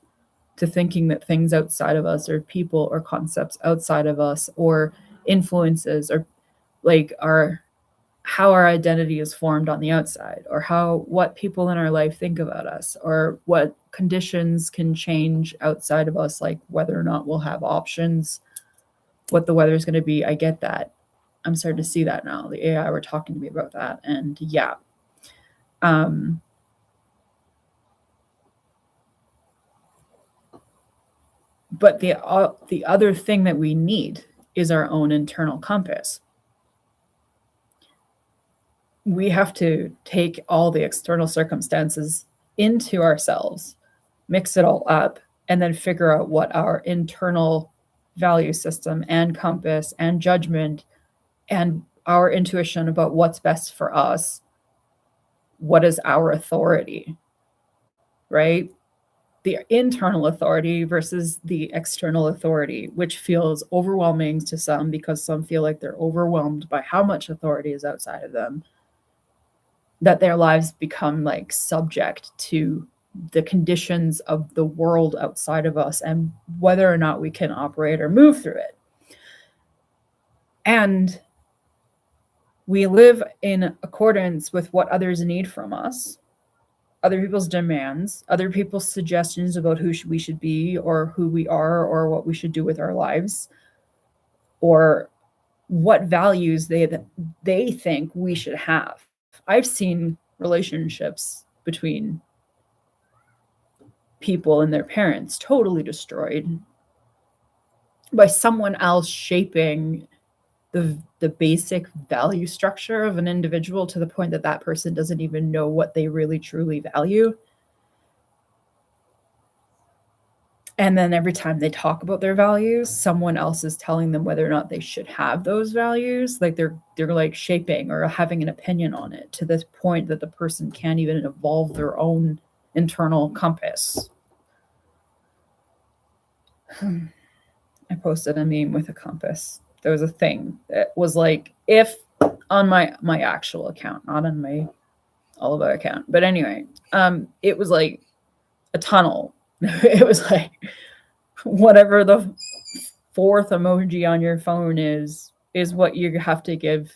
to thinking that things outside of us or people or concepts outside of us or influences or like our how our identity is formed on the outside or how what people in our life think about us or what conditions can change outside of us, like whether or not we'll have options, what the weather is going to be. I get that. I'm starting to see that now. The AI were talking to me about that. And yeah. But the other thing that we need is our own internal compass. We have to take all the external circumstances into ourselves, mix it all up, and then figure out what our internal value system and compass and judgment and our intuition about what's best for us, what is our authority, right? The internal authority versus the external authority, which feels overwhelming to some because some feel like they're overwhelmed by how much authority is outside of them, that their lives become like subject to the conditions of the world outside of us and whether or not we can operate or move through it. And we live in accordance with what others need from us, other people's demands, other people's suggestions about who we should be or who we are or what we should do with our lives or what values they think we should have. I've seen relationships between people and their parents totally destroyed by someone else shaping the basic value structure of an individual to the point that that person doesn't even know what they really truly value. And then every time they talk about their values, someone else is telling them whether or not they should have those values. Like they're like shaping or having an opinion on it to this point that the person can't even evolve their own internal compass. I posted a meme with a compass. There was a thing that was like, if on my actual account, not on my Oliver account, but anyway, it was like a tunnel. It was like whatever the fourth emoji on your phone is what you have to give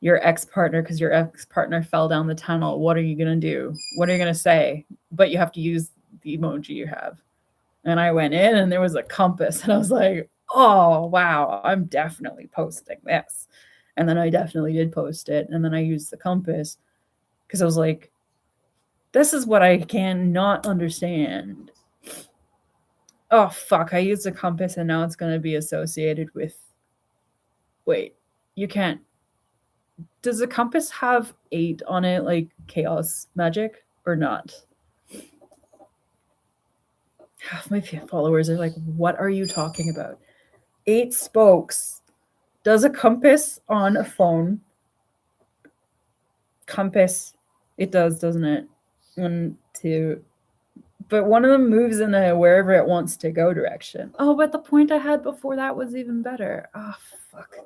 your ex-partner because your ex-partner fell down the tunnel. What are you gonna do? What are you gonna say? But you have to use the emoji you have. And I went in and there was a compass and I was like, oh, wow, I'm definitely posting this. And then I definitely did post it. And then I used the compass because I was like, this is what I cannot understand. Oh, fuck, I used a compass and now it's going to be associated with, wait, you can't. Does the compass have 8 on it, like chaos magic, or not? Half my followers are like, what are you talking about? 8 spokes. Does a compass on a phone? Compass. It does, doesn't it? 1, 2. But one of them moves in a wherever it wants to go direction. Oh, but the point I had before that was even better. Oh, fuck.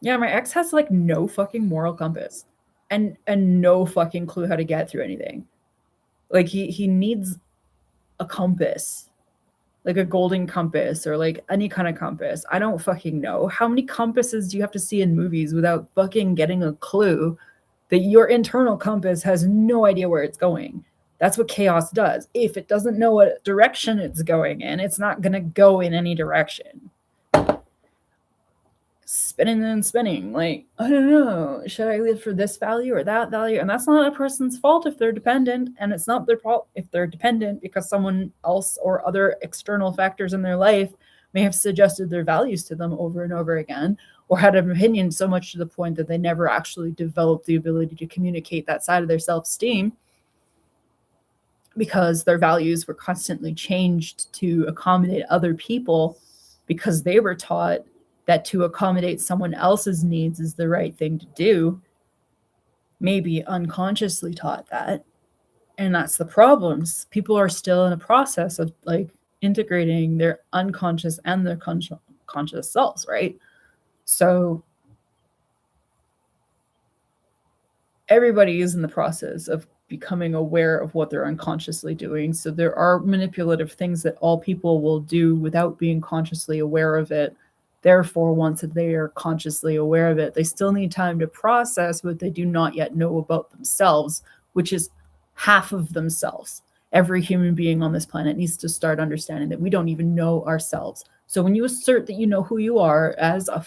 Yeah, my ex has like no fucking moral compass and no fucking clue how to get through anything. Like he needs a compass, like a golden compass or like any kind of compass. I don't fucking know. How many compasses do you have to see in movies without fucking getting a clue that your internal compass has no idea where it's going? That's what chaos does. If it doesn't know what direction it's going in, it's not going to go in any direction. Spinning and spinning. Like, I don't know. Should I live for this value or that value? And that's not a person's fault if they're dependent. And it's not their fault if they're dependent because someone else or other external factors in their life may have suggested their values to them over and over again, or had an opinion so much to the point that they never actually developed the ability to communicate that side of their self-esteem because their values were constantly changed to accommodate other people because they were taught that to accommodate someone else's needs is the right thing to do, maybe unconsciously taught that. And that's the problems. People are still in a process of like integrating their unconscious and their conscious selves, right? So everybody is in the process of becoming aware of what they're unconsciously doing. So there are manipulative things that all people will do without being consciously aware of it. Therefore, once they are consciously aware of it, they still need time to process what they do not yet know about themselves, which is half of themselves. Every human being on this planet needs to start understanding that we don't even know ourselves. So when you assert that you know who you are as a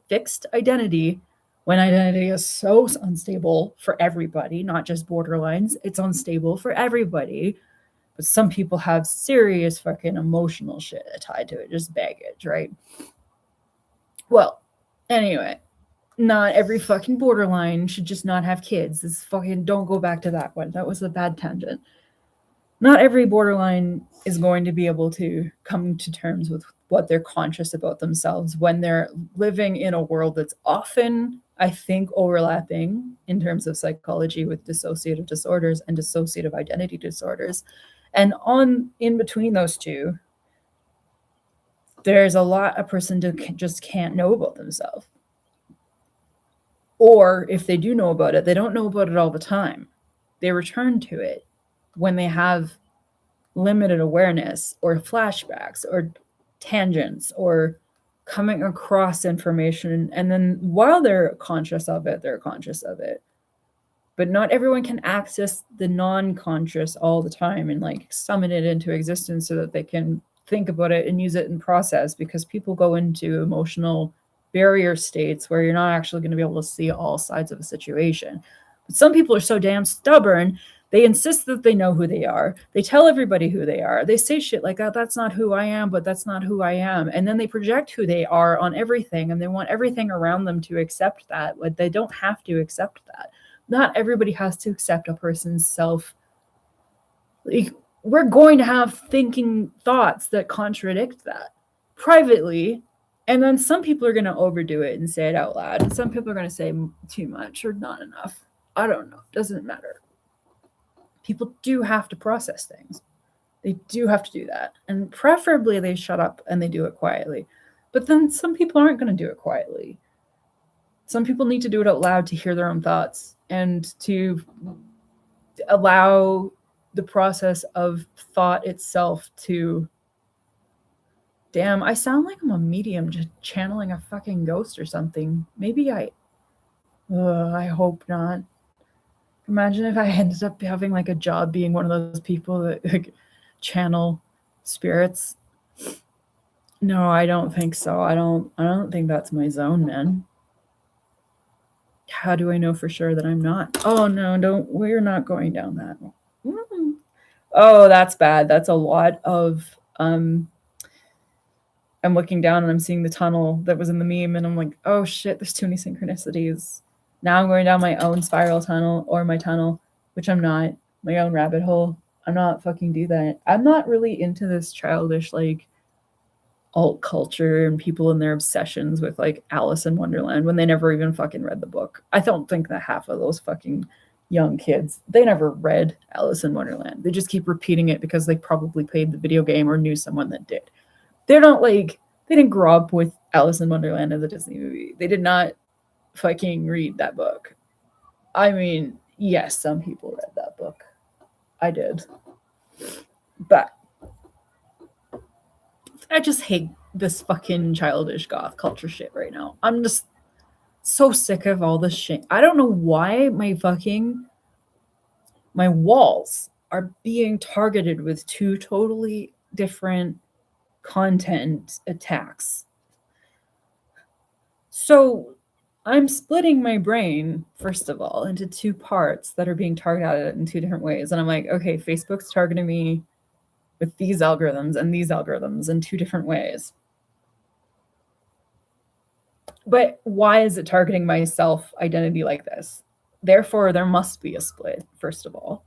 fixed identity, when identity is so unstable for everybody, not just borderlines, it's unstable for everybody. But some people have serious fucking emotional shit tied to it, just baggage, right? Well, anyway, not every fucking borderline should just not have kids. This fucking, don't go back to that one. That was a bad tangent. Not every borderline is going to be able to come to terms with what they're conscious about themselves when they're living in a world that's often, I think, overlapping in terms of psychology with dissociative disorders and dissociative identity disorders. And on in between those two, there's a lot a person just can't know about themselves. Or if they do know about it, they don't know about it all the time. They return to it when they have limited awareness or flashbacks or tangents or coming across information. And then while they're conscious of it, they're conscious of it. But not everyone can access the non-conscious all the time and like summon it into existence so that they can think about it and use it in process, because people go into emotional barrier states where you're not actually going to be able to see all sides of a situation. But some people are so damn stubborn, they insist that they know who they are. They tell everybody who they are. They say shit like, oh, that's not who I am, but that's not who I am. And then they project who they are on everything, and they want everything around them to accept that. But they don't have to accept that. Not everybody has to accept a person's self. Like, we're going to have thinking thoughts that contradict that privately. And then some people are going to overdo it and say it out loud. And some people are going to say too much or not enough. I don't know. Doesn't matter. People do have to process things. They do have to do that. And preferably they shut up and they do it quietly. But then some people aren't going to do it quietly. Some people need to do it out loud to hear their own thoughts and to allow the process of thought itself to... Damn, I sound like I'm a medium just channeling a fucking ghost or something. Maybe I hope not. Imagine if I ended up having like a job being one of those people that like channel spirits. No, I don't think so. I don't think that's my zone, man. How do I know for sure that I'm not? Oh no, we're not going down that. Oh, that's bad. That's a lot of I'm looking down and I'm seeing the tunnel that was in the meme, and I'm like, oh shit, there's too many synchronicities. Now I'm going down my own spiral tunnel, or my tunnel, which I'm not, my own rabbit hole. I'm not fucking do that. I'm not really into this childish, like, alt culture and people and their obsessions with, like, Alice in Wonderland when they never even fucking read the book. I don't think that half of those fucking young kids, they never read Alice in Wonderland. They just keep repeating it because they probably played the video game or knew someone that did. They're not like, they didn't grow up with Alice in Wonderland as a Disney movie. They did not fucking read that book. I mean, yes, some people read that book. I did. But I just hate this fucking childish goth culture shit right now. I'm just so sick of all this shit. I don't know why my walls are being targeted with two totally different content attacks. So I'm splitting my brain, first of all, into two parts that are being targeted in two different ways. And I'm like, okay, Facebook's targeting me with these algorithms in two different ways. But why is it targeting my self-identity like this? Therefore, there must be a split, first of all.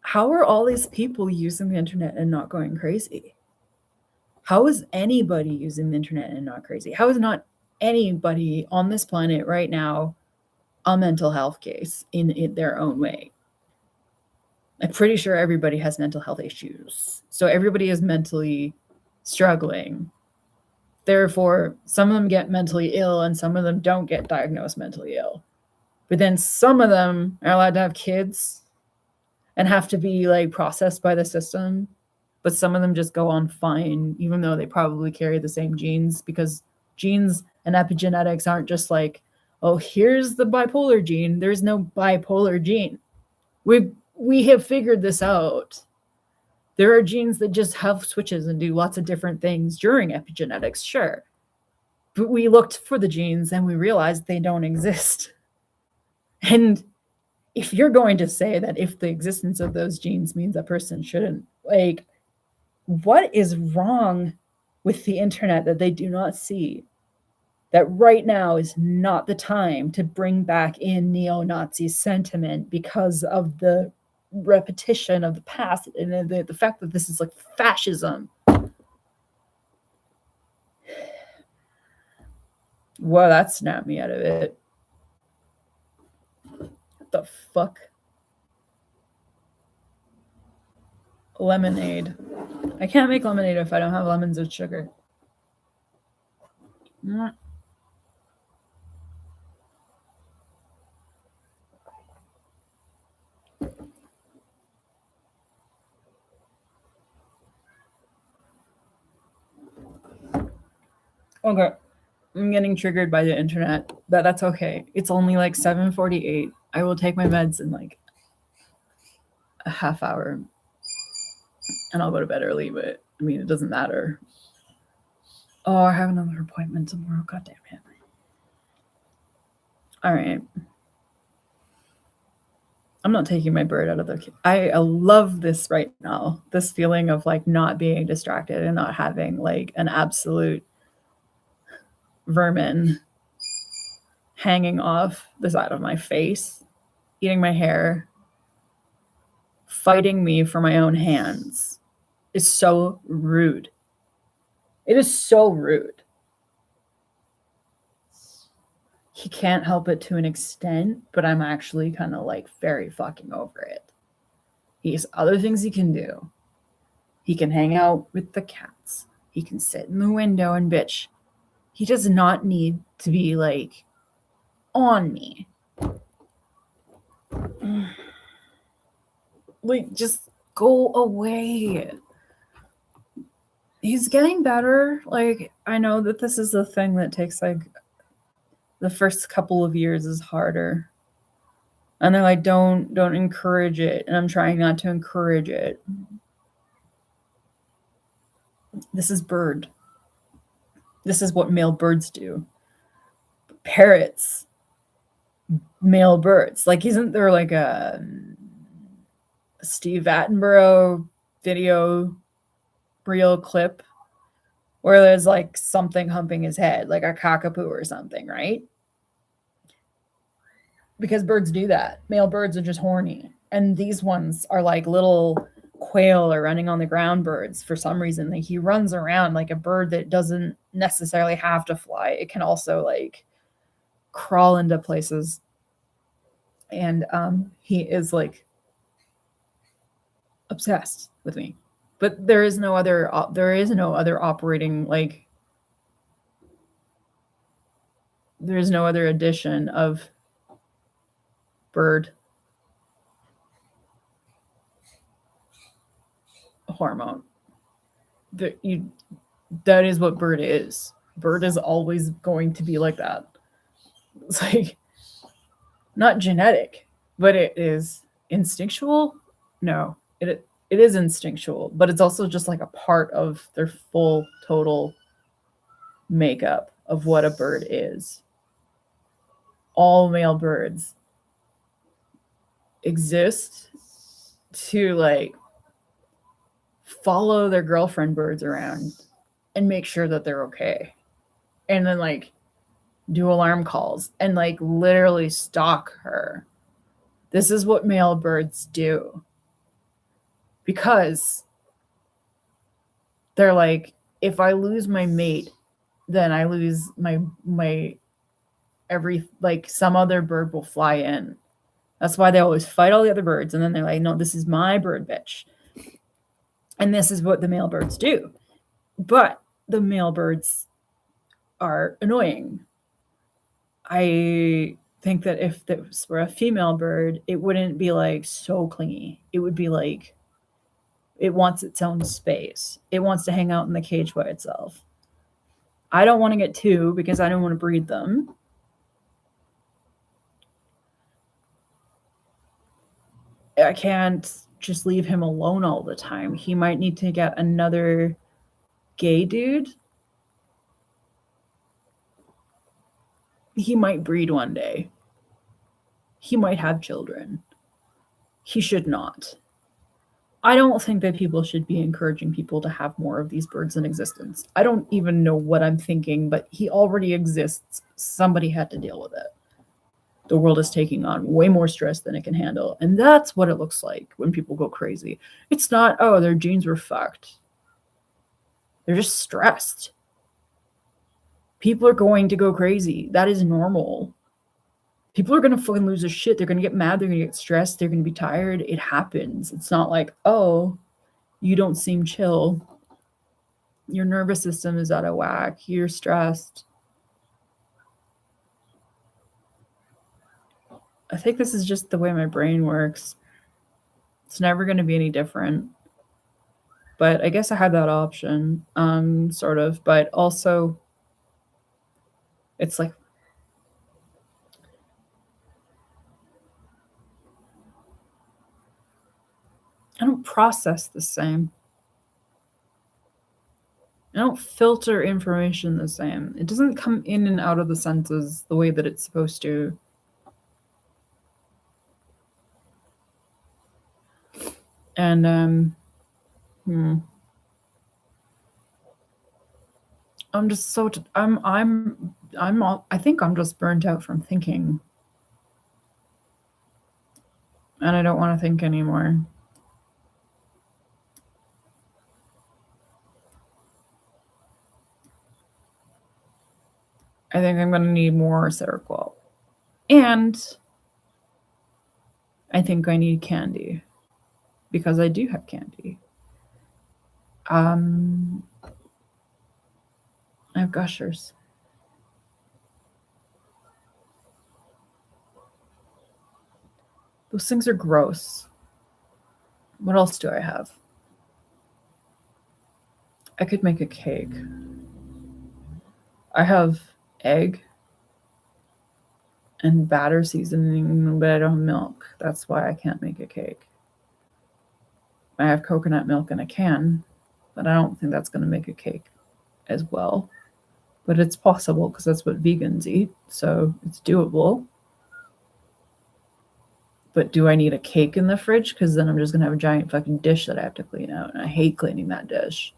How are all these people using the internet and not going crazy? How is anybody using the internet and not crazy? How is not anybody on this planet right now a mental health case in their own way? I'm pretty sure everybody has mental health issues. So everybody is mentally struggling. Therefore, some of them get mentally ill and some of them don't get diagnosed mentally ill. But then some of them are allowed to have kids and have to be like processed by the system. But some of them just go on fine, even though they probably carry the same genes, because genes and epigenetics aren't just like, oh, here's the bipolar gene. There's no bipolar gene. We have figured this out. There are genes that just have switches and do lots of different things during epigenetics, sure. But we looked for the genes and we realized they don't exist. And if you're going to say that if the existence of those genes means a person shouldn't, like, what is wrong with the internet that they do not see? That right now is not the time to bring back in neo-Nazi sentiment because of the repetition of the past and the fact that this is like fascism. Well, that snapped me out of it. What the fuck? Lemonade. I can't make lemonade if I don't have lemons with sugar. Okay. I'm getting triggered by the internet, but that's okay. It's only like 7:48. I will take my meds in like a half hour and I'll go to bed early, but I mean, it doesn't matter. Oh, I have another appointment tomorrow. God damn it. All right. I'm not taking my bird out of the... I love this right now. This feeling of like not being distracted and not having like an absolute vermin hanging off the side of my face, eating my hair, fighting me for my own hands is so rude. It is so rude. He can't help it to an extent, but I'm actually kind of like very fucking over it. He has other things he can do. He can hang out with the cats. He can sit in the window and bitch. He does not need to be like on me. Like, just go away. He's getting better. Like, I know that this is a thing that takes like the first couple of years is harder. And they're like, don't encourage it. And I'm trying not to encourage it. This is bird. This is what male birds do. Parrots, male birds. Like, isn't there like a Steve Attenborough video reel clip where there's like something humping his head, like a cockapoo or something, right? Because birds do that. Male birds are just horny. And these ones are like little quail or running on the ground birds for some reason. Like, he runs around like a bird that doesn't necessarily have to fly. It can also like crawl into places. And he is like obsessed with me. But there is no other operating, like, there's no other addition of bird hormone. That is what bird is. Bird is always going to be like that. It's like not genetic, but it is instinctual. No, it is instinctual, but it's also just like a part of their full total makeup of what a bird is. All male birds exist to like follow their girlfriend birds around and make sure that they're okay. And then like do alarm calls and like literally stalk her. This is what male birds do. Because they're like, if I lose my mate, then I lose my like some other bird will fly in. That's why they always fight all the other birds. And then they're like, no, this is my bird, bitch. And this is what the male birds do. But the male birds are annoying. I think that if this were a female bird, it wouldn't be like so clingy. It would be like it wants its own space. It wants to hang out in the cage by itself. I don't want to get two because I don't want to breed them. I can't just leave him alone all the time. He might need to get another gay dude. He might breed one day. He might have children. He should not. I don't think that people should be encouraging people to have more of these birds in existence. I don't even know what I'm thinking, but he already exists. Somebody had to deal with it. The world is taking on way more stress than it can handle. And that's what it looks like when people go crazy. It's not, oh, their genes were fucked. They're just stressed. People are going to go crazy. That is normal. People are going to fucking lose their shit. They're going to get mad. They're going to get stressed. They're going to be tired. It happens. It's not like, oh, you don't seem chill. Your nervous system is out of whack. You're stressed. I think this is just the way my brain works. It's never going to be any different. But I guess I had that option, sort of. But also, it's like, I don't process the same. I don't filter information the same. It doesn't come in and out of the senses the way that it's supposed to. And I'm just so I think I'm just burnt out from thinking. And I don't want to think anymore. I think I'm going to need more Seroquel. And I think I need candy. Because I do have candy. I have gushers. Those things are gross. What else do I have? I could make a cake. I have egg and batter seasoning, but I don't have milk. That's why I can't make a cake. I have coconut milk in a can, but I don't think that's going to make a cake as well. But it's possible because that's what vegans eat, so it's doable. But do I need a cake in the fridge? Because then I'm just going to have a giant fucking dish that I have to clean out, and I hate cleaning that dish.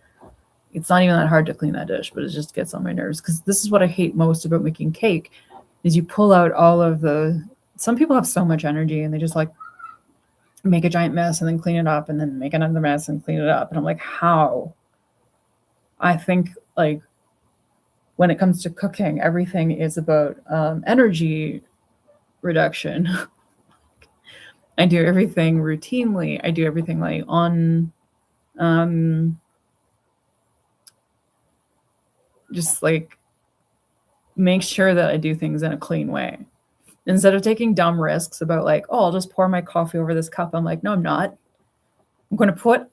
It's not even that hard to clean that dish, but it just gets on my nerves because this is what I hate most about making cake is you pull out all of the... Some people have so much energy and they just like make a giant mess and then clean it up and then make another mess and clean it up. And I'm like, how? I think like when it comes to cooking, everything is about energy reduction. I do everything routinely. I do everything like on just like make sure that I do things in a clean way. Instead of taking dumb risks about like, oh, I'll just pour my coffee over this cup. I'm like, no, I'm not. I'm going to put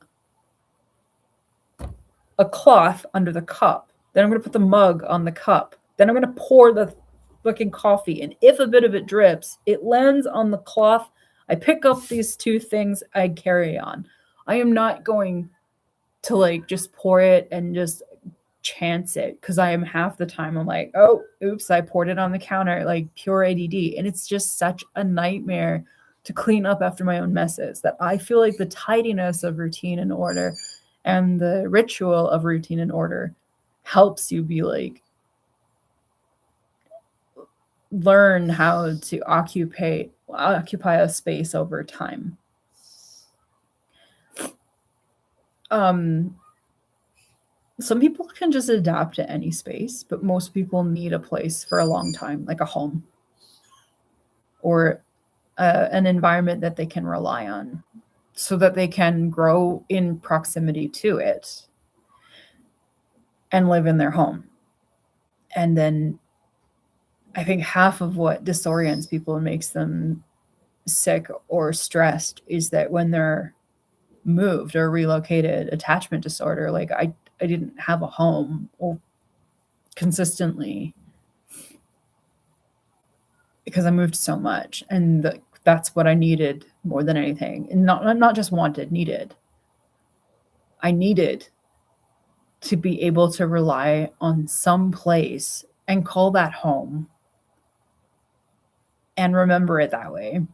a cloth under the cup. Then I'm going to put the mug on the cup. Then I'm going to pour the fucking coffee. And if a bit of it drips, it lands on the cloth. I pick up these two things, I carry on. I am not going to like just pour it and just chance it because I am half the time I'm like, oh, oops, I poured it on the counter, like pure ADD. And it's just such a nightmare to clean up after my own messes that I feel like the tidiness of routine and order and the ritual of routine and order helps you be like, learn how to occupy a space over time. Some people can just adapt to any space, but most people need a place for a long time, like a home or an environment that they can rely on so that they can grow in proximity to it and live in their home. And then I think half of what disorients people and makes them sick or stressed is that when they're moved or relocated, attachment disorder, like I didn't have a home or consistently because I moved so much, and that's what I needed more than anything, and not just wanted, needed. I needed to be able to rely on some place and call that home and remember it that way.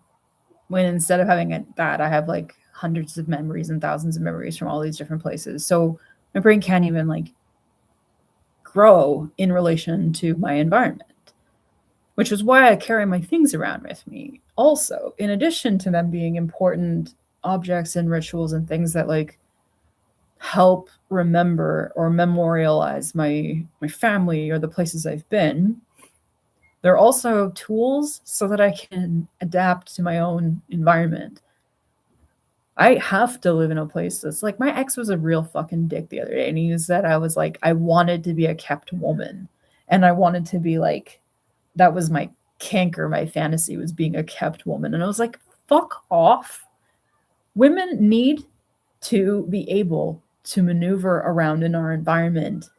When instead of having that, I have like hundreds of memories and thousands of memories from all these different places. So my brain can't even like grow in relation to my environment, which is why I carry my things around with me. Also, in addition to them being important objects and rituals and things that like help remember or memorialize my family or the places I've been, they're also tools so that I can adapt to my own environment. I have to live in a place that's like, my ex was a real fucking dick the other day, and he said I was like, I wanted to be a kept woman, and I wanted to be like, that was my kink or my fantasy, was being a kept woman. And I was like, fuck off. Women need to be able to maneuver around in our environment.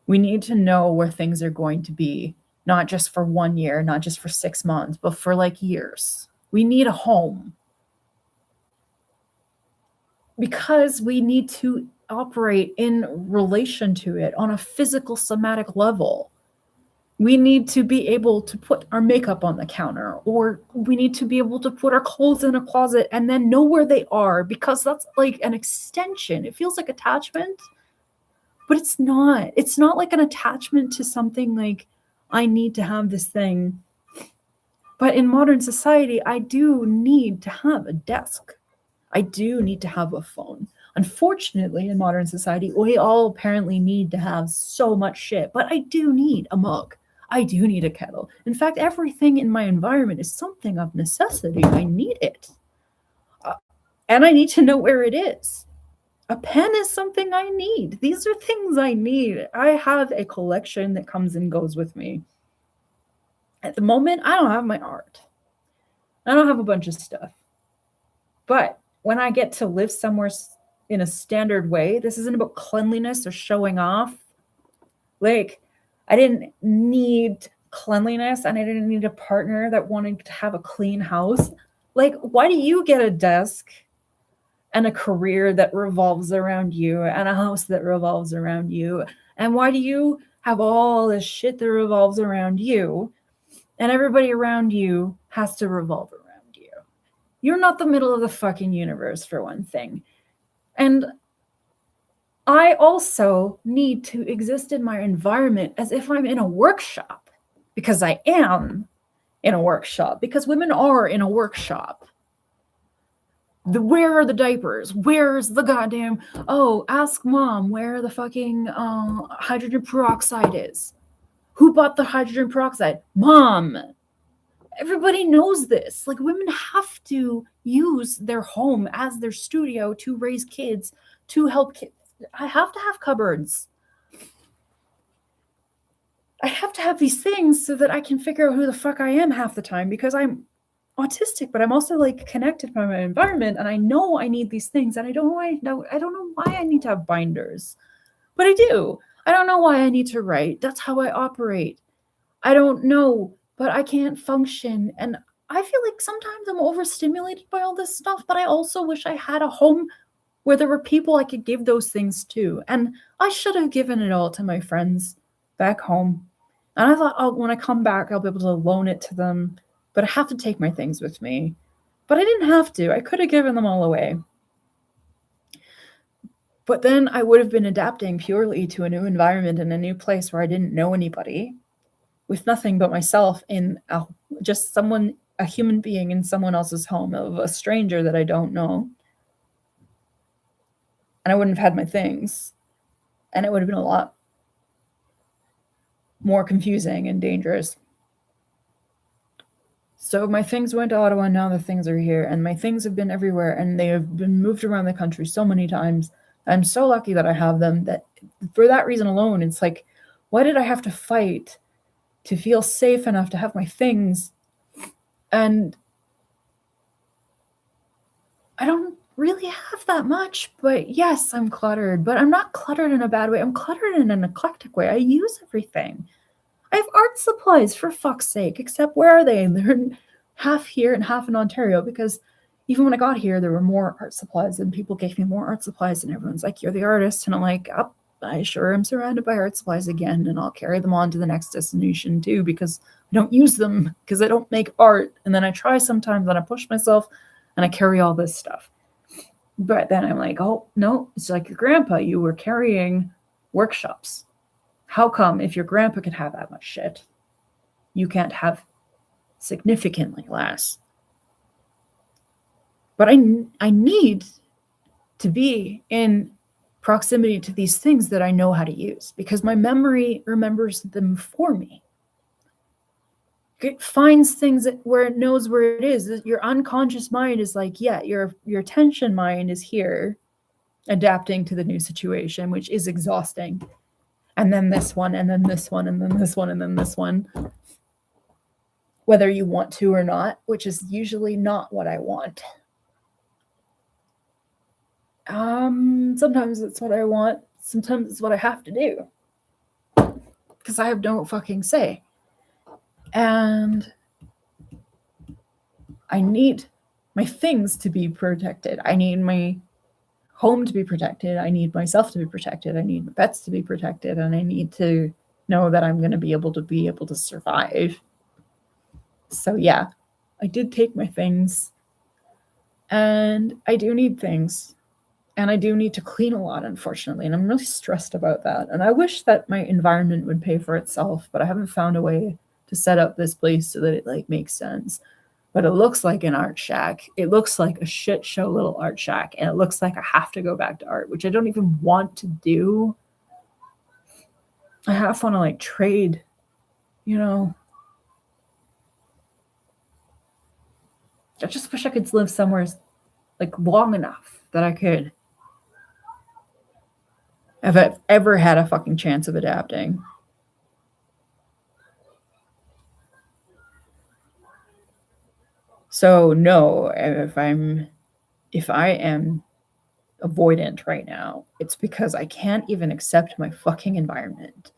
We need to know where things are going to be, not just for 1 year, not just for 6 months, but for like years. We need a home because we need to operate in relation to it on a physical somatic level. We need to be able to put our makeup on the counter, or we need to be able to put our clothes in a closet and then know where they are, because that's like an extension. It feels like attachment, but it's not. It's not like an attachment to something like, I need to have this thing. But in modern society, I do need to have a desk. I do need to have a phone. Unfortunately, in modern society, we all apparently need to have so much shit, but I do need a mug. I do need a kettle. In fact, everything in my environment is something of necessity. I need it. And I need to know where it is. A pen is something I need. These are things I need. I have a collection that comes and goes with me. At the moment, I don't have my art. I don't have a bunch of stuff. But when I get to live somewhere in a standard way, this isn't about cleanliness or showing off. Like, I didn't need cleanliness, and I didn't need a partner that wanted to have a clean house. Like, why do you get a desk and a career that revolves around you and a house that revolves around you? And why do you have all this shit that revolves around you, and everybody around you has to revolve around you? You're not the middle of the fucking universe, for one thing. And I also need to exist in my environment as if I'm in a workshop, because I am in a workshop, because women are in a workshop. Where are the diapers? Where's the goddamn, oh, ask mom where the fucking hydrogen peroxide is. Who bought the hydrogen peroxide? Mom. Everybody knows this. Like, women have to use their home as their studio to raise kids, to help kids. I have to have cupboards. I have to have these things so that I can figure out who the fuck I am half the time, because I'm autistic, but I'm also like connected by my environment, and I know I need these things, and I don't know why I need to have binders, but I do. I don't know why I need to write. That's how I operate. I don't know, but I can't function, and I feel like sometimes I'm overstimulated by all this stuff, but I also wish I had a home where there were people I could give those things to. And I should have given it all to my friends back home. And I thought, oh, when I come back, I'll be able to loan it to them, but I have to take my things with me. But I didn't have to. I could have given them all away. But then I would have been adapting purely to a new environment in a new place where I didn't know anybody, with nothing but myself in just someone, a human being in someone else's home, of a stranger that I don't know. And I wouldn't have had my things, and it would have been a lot more confusing and dangerous. So my things went to Ottawa, and now the things are here, and my things have been everywhere, and they have been moved around the country so many times. I'm so lucky that I have them, that for that reason alone, it's like, why did I have to fight to feel safe enough to have my things. And I don't really have that much, but yes, I'm cluttered, but I'm not cluttered in a bad way. I'm cluttered in an eclectic way. I use everything. I have art supplies, for fuck's sake, except where are they? They're half here and half in Ontario, because even when I got here, there were more art supplies and people gave me more art supplies, and everyone's like, you're the artist. And I'm like, oh, I sure am surrounded by art supplies again, and I'll carry them on to the next destination too, because I don't use them, because I don't make art. And then I try sometimes and I push myself and I carry all this stuff. But then I'm like, oh, no, it's like your grandpa, you were carrying workshops. How come if your grandpa could have that much shit, you can't have significantly less? But I need to be in proximity to these things that I know how to use, because my memory remembers them for me. It finds things where it knows where it is. Your unconscious mind is like, yeah, your attention mind is here adapting to the new situation, which is exhausting. And then this one, and then this one, and then this one, and then this one. Whether you want to or not, which is usually not what I want. Sometimes it's what I want. Sometimes it's what I have to do. Because I have no fucking say. And I need my things to be protected. I need my home to be protected. I need myself to be protected. I need my pets to be protected. And I need to know that I'm going to be able to survive. So yeah, I did take my things. And I do need things. And I do need to clean a lot, unfortunately. And I'm really stressed about that. And I wish that my environment would pay for itself, but I haven't found a way to set up this place so that it makes sense. But it looks like an art shack. It looks like a shit show little art shack. And it looks like I have to go back to art, which I don't even want to do. I half want to trade, I just wish I could live somewhere long enough that I could, if I've ever had a fucking chance of adapting. So no, if I am avoidant right now, it's because I can't even accept my fucking environment.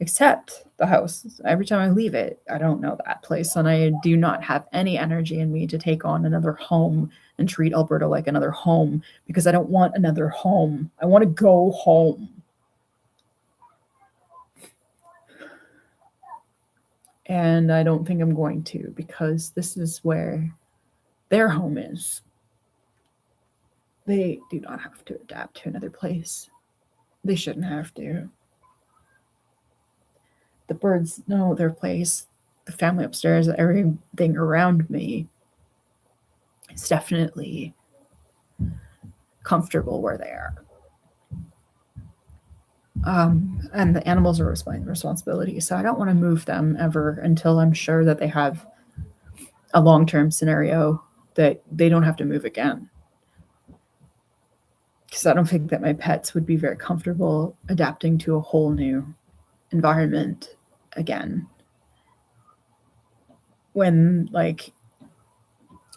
Except the house. Every time I leave it, I don't know that place, and I do not have any energy in me to take on another home and treat Alberta like another home, because I don't want another home. I want to go home. And I don't think I'm going to, because this is where their home is. They do not have to adapt to another place. They shouldn't have to. The birds know their place. The family upstairs, everything around me is definitely comfortable where they are. And the animals are responsibility. So I don't want to move them ever until I'm sure that they have a long-term scenario that they don't have to move again. Because I don't think that my pets would be very comfortable adapting to a whole new environment again. When it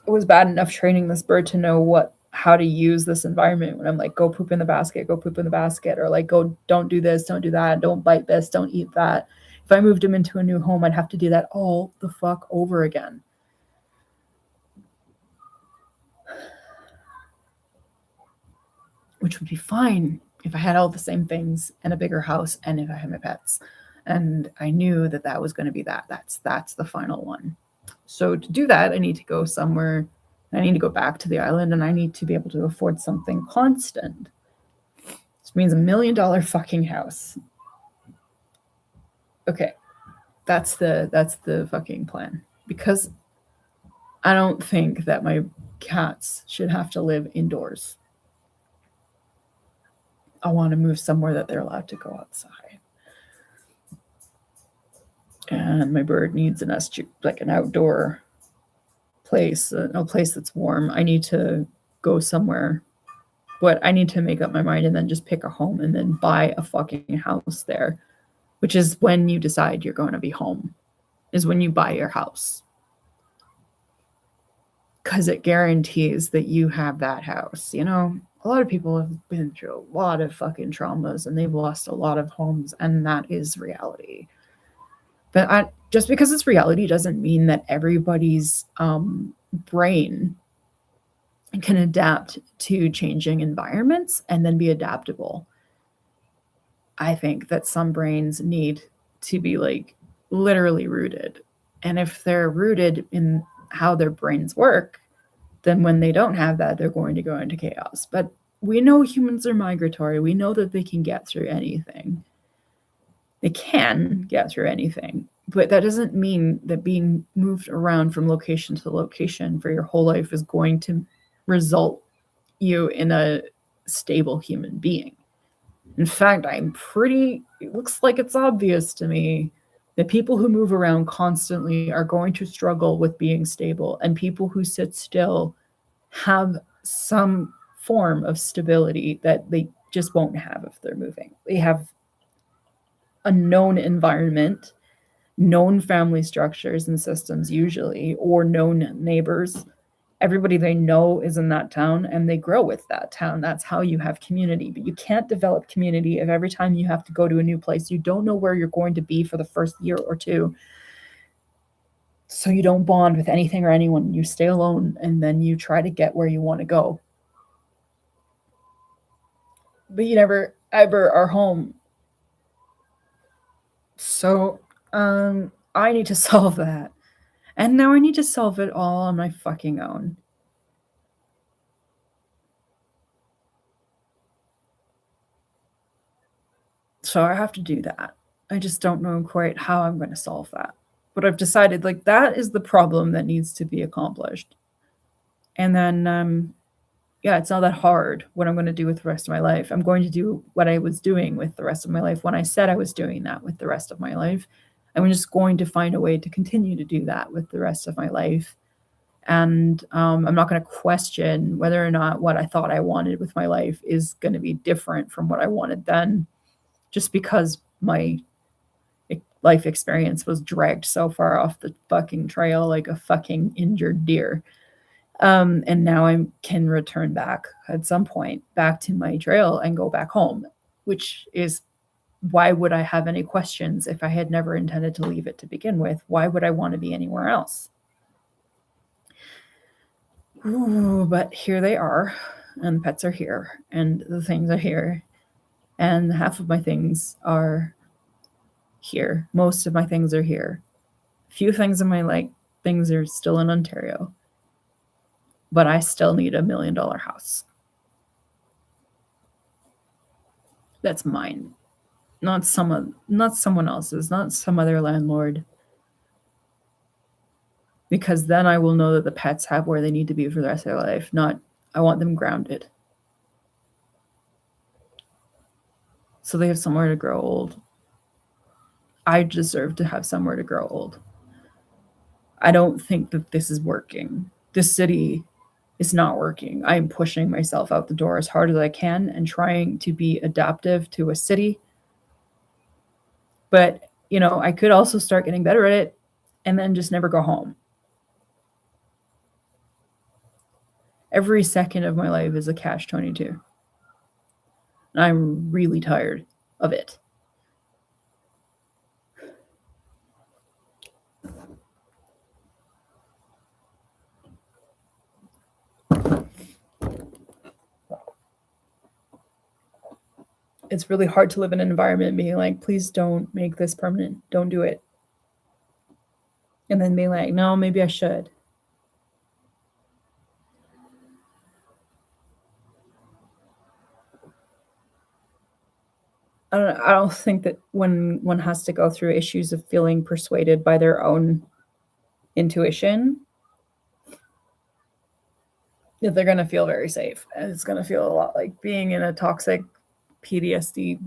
was bad enough training this bird to know how to use this environment, when I'm go poop in the basket, or go, don't do this, don't do that, don't bite this, don't eat that. If I moved him into a new home, I'd have to do that all the fuck over again. Which would be fine if I had all the same things and a bigger house, and if I had my pets. And I knew that was going to be that's the final one. So to do that, I need to go somewhere. I need to go back to the island, and I need to be able to afford something constant. This means $1 million fucking house. Okay, that's the fucking plan. Because I don't think that my cats should have to live indoors. I want to move somewhere that they're allowed to go outside. And my bird needs an outdoor place, a place that's warm. I need to go somewhere, but I need to make up my mind and then just pick a home and then buy a fucking house there. which is when you decide you're going to be home, is when you buy your house. Because it guarantees that you have that house. You know, a lot of people have been through a lot of fucking traumas and they've lost a lot of homes, and that is reality. But just because it's reality doesn't mean that everybody's brain can adapt to changing environments and then be adaptable. I think that some brains need to be like literally rooted. And if they're rooted in how their brains work, then when they don't have that, they're going to go into chaos. But we know humans are migratory. We know that they can get through anything. They can get through anything. But that doesn't mean that being moved around from location to location for your whole life is going to result you in a stable human being. In fact, it looks like it's obvious to me that people who move around constantly are going to struggle with being stable, and people who sit still have some form of stability that they just won't have if they're moving. They have a known environment, known family structures and systems usually, or known neighbors. Everybody they know is in that town and they grow with that town. That's how you have community. But you can't develop community if every time you have to go to a new place, you don't know where you're going to be for the first year or two. So you don't bond with anything or anyone. You stay alone and then you try to get where you want to go. But you never ever are home. So I need to solve that. And now I need to solve it all on my fucking own. So I have to do that. I just don't know quite how I'm going to solve that. But I've decided like that is the problem that needs to be accomplished. And then yeah, it's not that hard what I'm going to do with the rest of my life. I'm going to do what I was doing with the rest of my life when I said I was doing that with the rest of my life. I'm just going to find a way to continue to do that with the rest of my life. And I'm not going to question whether or not what I thought I wanted with my life is going to be different from what I wanted then, just because my life experience was dragged so far off the fucking trail like a fucking injured deer. And now I can return back at some point back to my trail and go back home, which is why would I have any questions if I had never intended to leave it to begin with? Why would I want to be anywhere else? Ooh, but here they are, and the pets are here, and the things are here, and half of my things are here. Most of my things are here. Few things in my things are still in Ontario, but I still need $1 million house. That's mine, not someone else's, not some other landlord. Because then I will know that the pets have where they need to be for the rest of their life. Not, I want them grounded. So they have somewhere to grow old. I deserve to have somewhere to grow old. I don't think that this is working. This city is not working. I am pushing myself out the door as hard as I can and trying to be adaptive to a city. But, I could also start getting better at it and then just never go home. Every second of my life is a catch-22. And I'm really tired of it. It's really hard to live in an environment being like, please don't make this permanent. Don't do it. And then being like, no, maybe I should. I don't think that when one has to go through issues of feeling persuaded by their own intuition, that they're going to feel very safe. And it's going to feel a lot like being in a toxic PTSD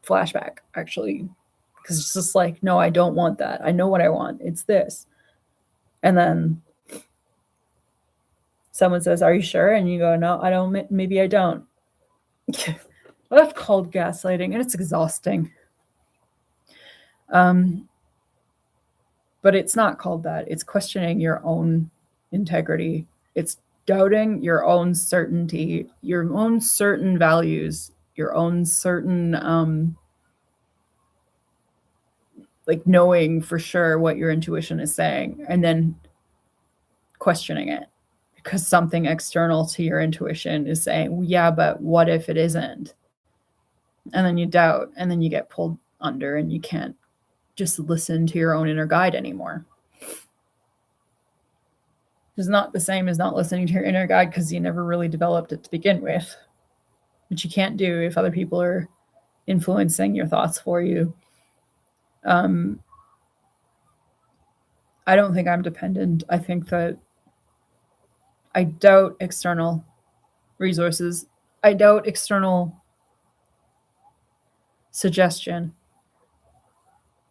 flashback, actually. Because it's just like, no, I don't want that. I know what I want. It's this. And then someone says, are you sure? And you go, no, I don't. Maybe I don't. Well, that's called gaslighting, and it's exhausting. But it's not called that. It's questioning your own integrity. It's doubting your own certainty, your own certain values, your own certain like knowing for sure what your intuition is saying, and then questioning it because something external to your intuition is saying, well, yeah, but what if it isn't? And then you doubt, and then you get pulled under, and you can't just listen to your own inner guide anymore. It's not the same as not listening to your inner guide because you never really developed it to begin with, which you can't do if other people are influencing your thoughts for you. I don't think I'm dependent. I think that I doubt external resources. I doubt external suggestion.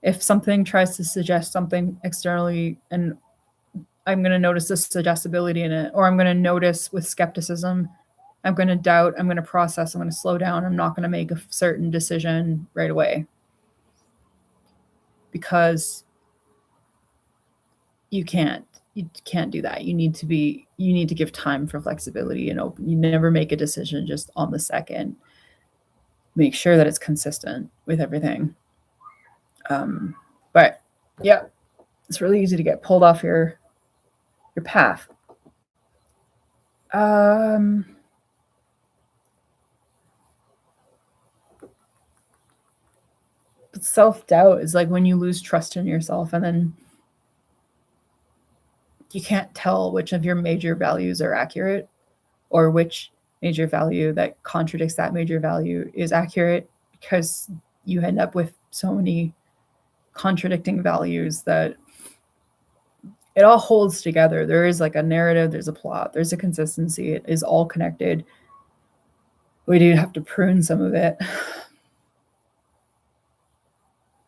If something tries to suggest something externally, and I'm going to notice the suggestibility in it, or I'm going to notice with skepticism, I'm going to doubt, I'm going to process, I'm going to slow down, I'm not going to make a certain decision right away. Because you can't do that. You need to give time for flexibility and open. You never make a decision just on the second. Make sure that it's consistent with everything. But yeah, it's really easy to get pulled off your path. But self-doubt is like when you lose trust in yourself, and then you can't tell which of your major values are accurate, or which major value that contradicts that major value is accurate, because you end up with so many contradicting values that it all holds together. There is like a narrative, there's a plot, there's a consistency. It is all connected. We do have to prune some of it.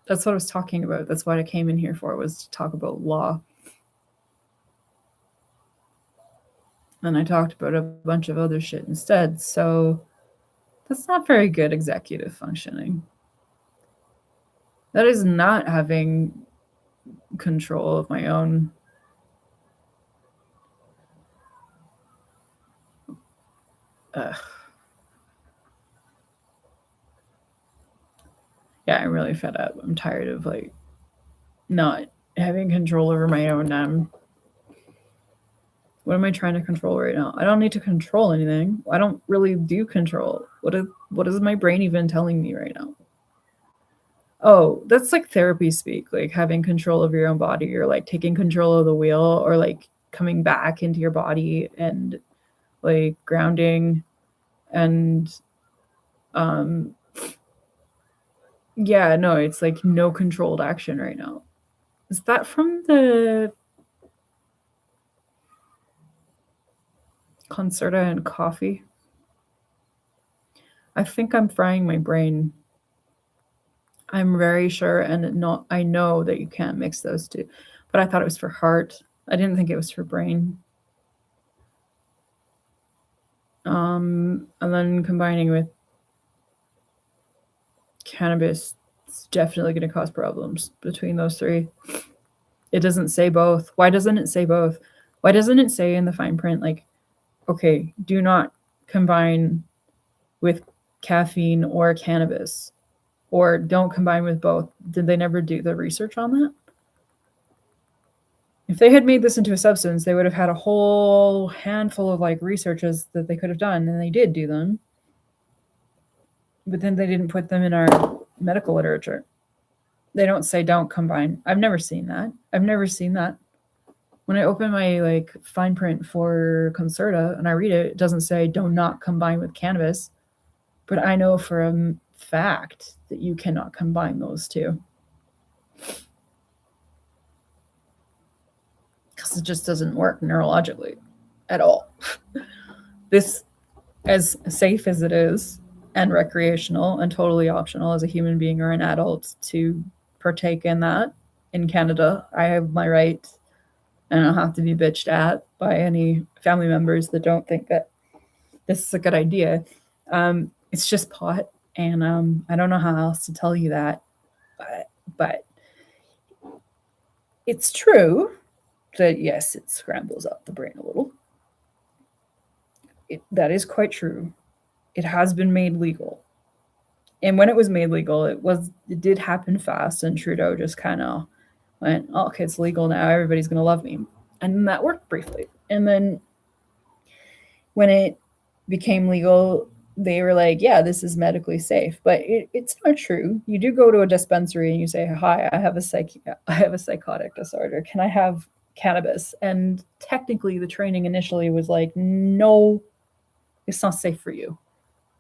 That's what I was talking about. That's what I came in here for, was to talk about law. And I talked about a bunch of other shit instead. So that's not very good executive functioning. That is not having control of my own yeah, I'm really fed up. I'm tired of like not having control over my own what am I trying to control right now? I don't need to control anything. I don't really do control. What is my brain even telling me right now? Oh, that's like therapy speak, like having control of your own body, or like taking control of the wheel, or like coming back into your body and like grounding and yeah, no, it's like no controlled action right now. Is that from the Concerta and coffee? I think I'm frying my brain. I'm very sure, and I know that you can't mix those two. But I thought it was for heart. I didn't think it was for brain. And then combining with cannabis, it's definitely going to cause problems between those three. It doesn't say both. Why doesn't it say both? Why doesn't it say in the fine print, like, okay, do not combine with caffeine or cannabis, or don't combine with both? Did they never do the research on that? If they had made this into a substance, they would have had a whole handful of like researches that they could have done, and they did do them. But then they didn't put them in our medical literature. They don't say don't combine. I've never seen that. When I open my like fine print for Concerta and I read it, it doesn't say do not combine with cannabis. But I know for a fact that you cannot combine those two. Because it just doesn't work neurologically at all. This, as safe as it is, and recreational and totally optional as a human being or an adult to partake in that in Canada, I have my right, and I don't have to be bitched at by any family members that don't think that this is a good idea. It's just pot, and I don't know how else to tell you that, but It's true that, yes, it scrambles up the brain a little. That is quite true. It has been made legal. And when it was made legal, it did happen fast, and Trudeau just kind of went, oh, okay, it's legal now, everybody's going to love me. And then that worked briefly. And then when it became legal, they were like, yeah, this is medically safe. But it's not true. You do go to a dispensary and you say, hi, I have a psychotic disorder. Can I have cannabis? And technically the training initially was like, no, it's not safe for you.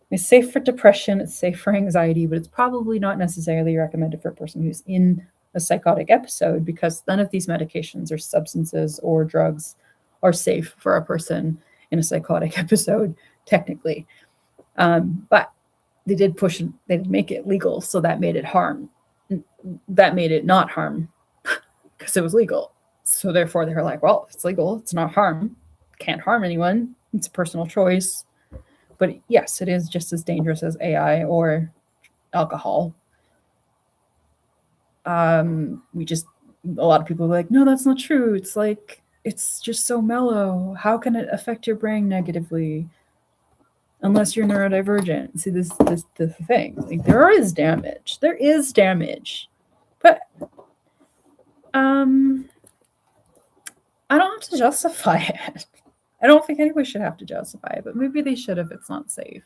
It's safe for depression, it's safe for anxiety, but it's probably not necessarily recommended for a person who's in a psychotic episode, because none of these medications or substances or drugs are safe for a person in a psychotic episode, technically. But they did make it legal, so that made it not harm because it was legal. So therefore they were like, well, if it's legal, it's not harm. Can't harm anyone. It's a personal choice. But yes, it is just as dangerous as AI or alcohol. A lot of people are like, no, that's not true. It's like, it's just so mellow. How can it affect your brain negatively? Unless you're neurodivergent. See, this the thing. Like, there is damage. But I don't have to justify it. I don't think anybody should have to justify it, but maybe they should if it's not safe.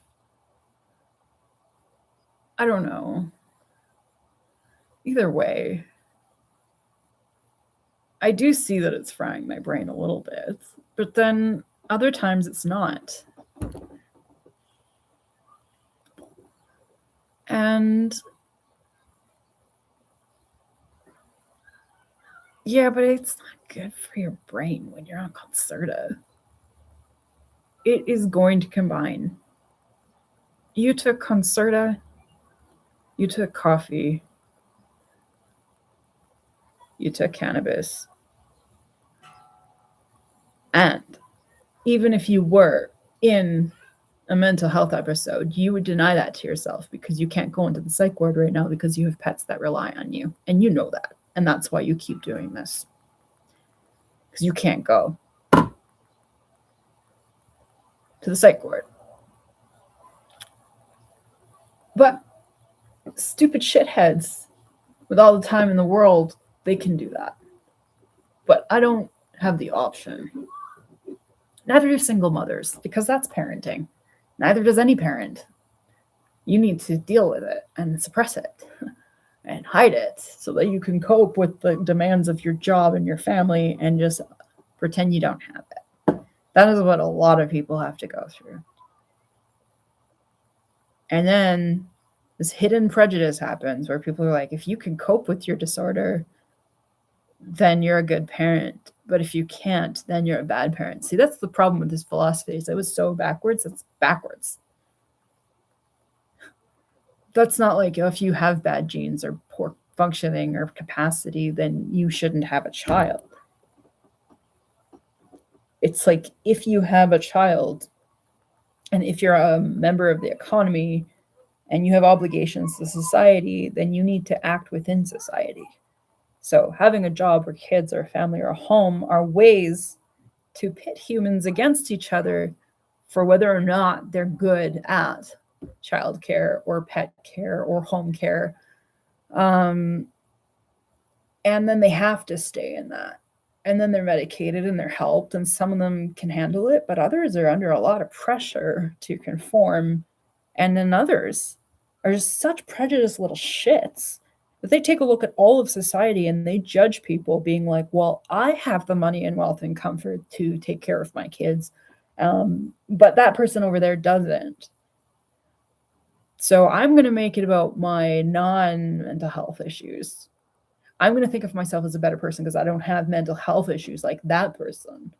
I don't know. Either way, I do see that it's frying my brain a little bit, but then other times it's not. And yeah, but it's not good for your brain when you're on Concerta. It is going to combine. You took Concerta, you took coffee, you took cannabis. And even if you were in a mental health episode, you would deny that to yourself because you can't go into the psych ward right now because you have pets that rely on you. And you know that. And that's why you keep doing this. Because you can't go to the psych ward. But stupid shitheads with all the time in the world, they can do that. But I don't have the option. Neither do single mothers, because that's parenting. Neither does any parent. You need to deal with it and suppress it and hide it so that you can cope with the demands of your job and your family and just pretend you don't have it. That is what a lot of people have to go through. And then this hidden prejudice happens where people are like, if you can cope with your disorder, then you're a good parent. But if you can't, then you're a bad parent. See, that's the problem with this philosophy. Is it was so backwards. It's backwards. That's not like, if you have bad genes or poor functioning or capacity, then you shouldn't have a child. It's like, if you have a child and if you're a member of the economy and you have obligations to society, then you need to act within society. So having a job or kids or a family or a home are ways to pit humans against each other for whether or not they're good at childcare or pet care or home care. And then they have to stay in that. And then they're medicated and they're helped, and some of them can handle it, but others are under a lot of pressure to conform. And then others are just such prejudiced little shits that they take a look at all of society and they judge people being like, well, I have the money and wealth and comfort to take care of my kids, but that person over there doesn't. So I'm going to make it about my non-mental health issues. I'm going to think of myself as a better person because I don't have mental health issues like that person.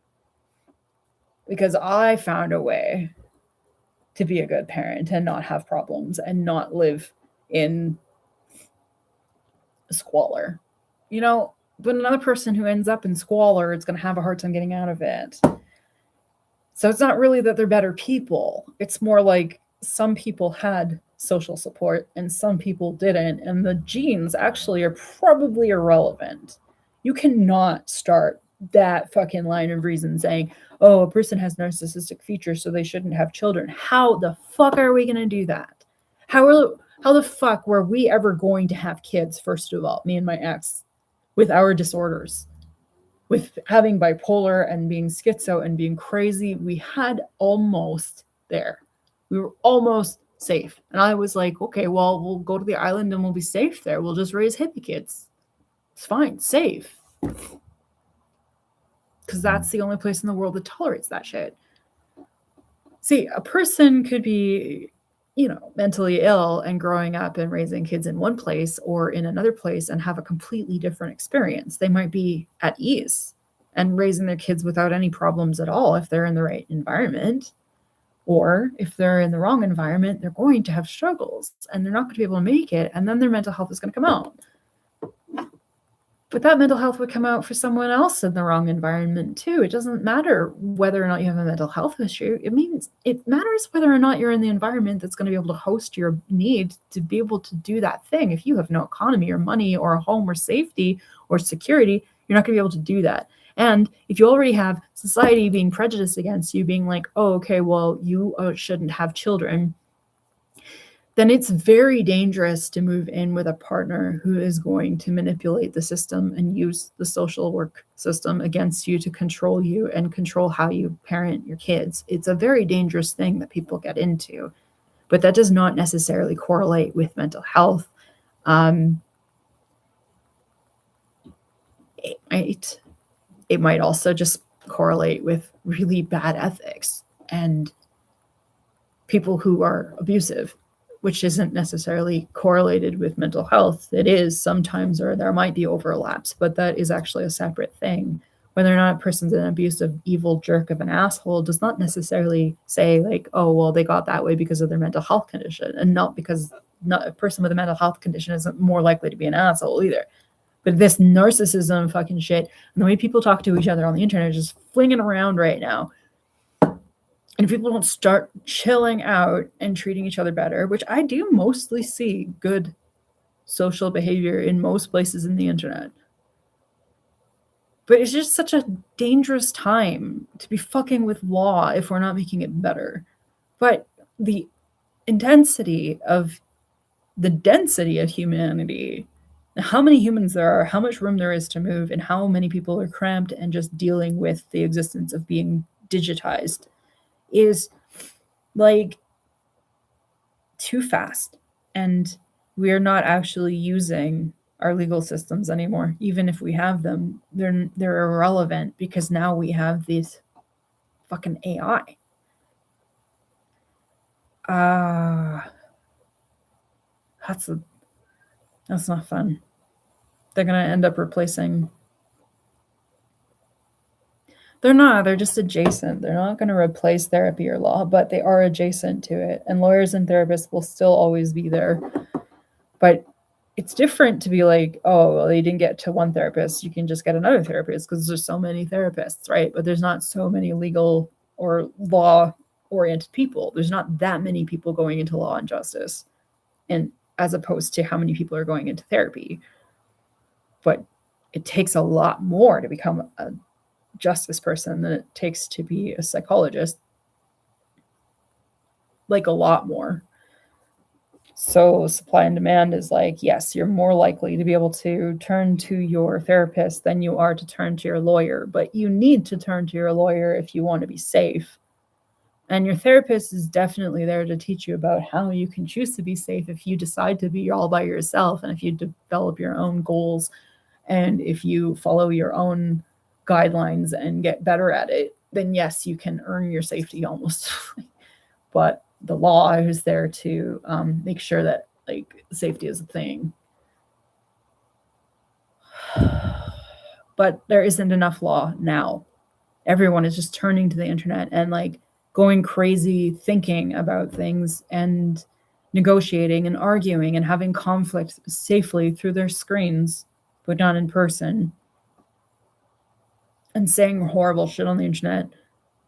Because I found a way to be a good parent and not have problems and not live in squalor. You know, but another person who ends up in squalor is going to have a hard time getting out of it. So it's not really that they're better people. It's more like some people had social support and some people didn't. And the genes actually are probably irrelevant. You cannot start that fucking line of reason saying, oh, a person has narcissistic features, so they shouldn't have children. How the fuck are we going to do that? How the fuck were we ever going to have kids, first of all, me and my ex, with our disorders? With having bipolar and being schizo and being crazy, we had almost there. We were almost safe. And I was like, okay, well, we'll go to the island and we'll be safe there. We'll just raise hippie kids. It's fine, safe. Because that's the only place in the world that tolerates that shit. See, a person could be, mentally ill and growing up and raising kids in one place or in another place and have a completely different experience. They might be at ease and raising their kids without any problems at all if they're in the right environment. Or if they're in the wrong environment, they're going to have struggles and they're not going to be able to make it. And then their mental health is going to come out. But that mental health would come out for someone else in the wrong environment too. It doesn't matter whether or not you have a mental health issue. It matters whether or not you're in the environment that's going to be able to host your need to be able to do that thing. If you have no economy or money or a home or safety or security, you're not going to be able to do that. And if you already have society being prejudiced against you, being like, oh, okay, well, you shouldn't have children, then it's very dangerous to move in with a partner who is going to manipulate the system and use the social work system against you to control you and control how you parent your kids. It's a very dangerous thing that people get into, but that does not necessarily correlate with mental health. It might also just correlate with really bad ethics and people who are abusive, which isn't necessarily correlated with mental health. It is sometimes, or there might be overlaps, but that is actually a separate thing. Whether or not a person's an abusive, evil jerk of an asshole does not necessarily say like, oh, well, they got that way because of their mental health condition, and not because a person with a mental health condition isn't more likely to be an asshole either. But this narcissism fucking shit and the way people talk to each other on the internet is just flinging around right now. And if people don't start chilling out and treating each other better, which I do mostly see good social behavior in most places in the internet. But it's just such a dangerous time to be fucking with law if we're not making it better. But the density of humanity, how many humans there are, how much room there is to move, and how many people are cramped and just dealing with the existence of being digitized is like too fast. And we're not actually using our legal systems anymore. Even if we have them, they're irrelevant because now we have these fucking AI. That's not fun. They're going to end up replacing. They're just adjacent. They're not going to replace therapy or law, but they are adjacent to it. And lawyers and therapists will still always be there. But it's different to be like, oh, well, you didn't get to one therapist, you can just get another therapist because there's so many therapists, right? But there's not so many legal or law-oriented people. There's not that many people going into law and justice, and as opposed to how many people are going into therapy. But it takes a lot more to become a justice person than it takes to be a psychologist. Like a lot more. So supply and demand is like, yes, you're more likely to be able to turn to your therapist than you are to turn to your lawyer, but you need to turn to your lawyer if you want to be safe. And your therapist is definitely there to teach you about how you can choose to be safe if you decide to be all by yourself, and if you develop your own goals, and if you follow your own guidelines and get better at it, then yes, you can earn your safety almost. But the law is there to make sure that like safety is a thing. But there isn't enough law now. Everyone is just turning to the internet and like going crazy, thinking about things and negotiating and arguing and having conflict safely through their screens, but not in person, and saying horrible shit on the internet,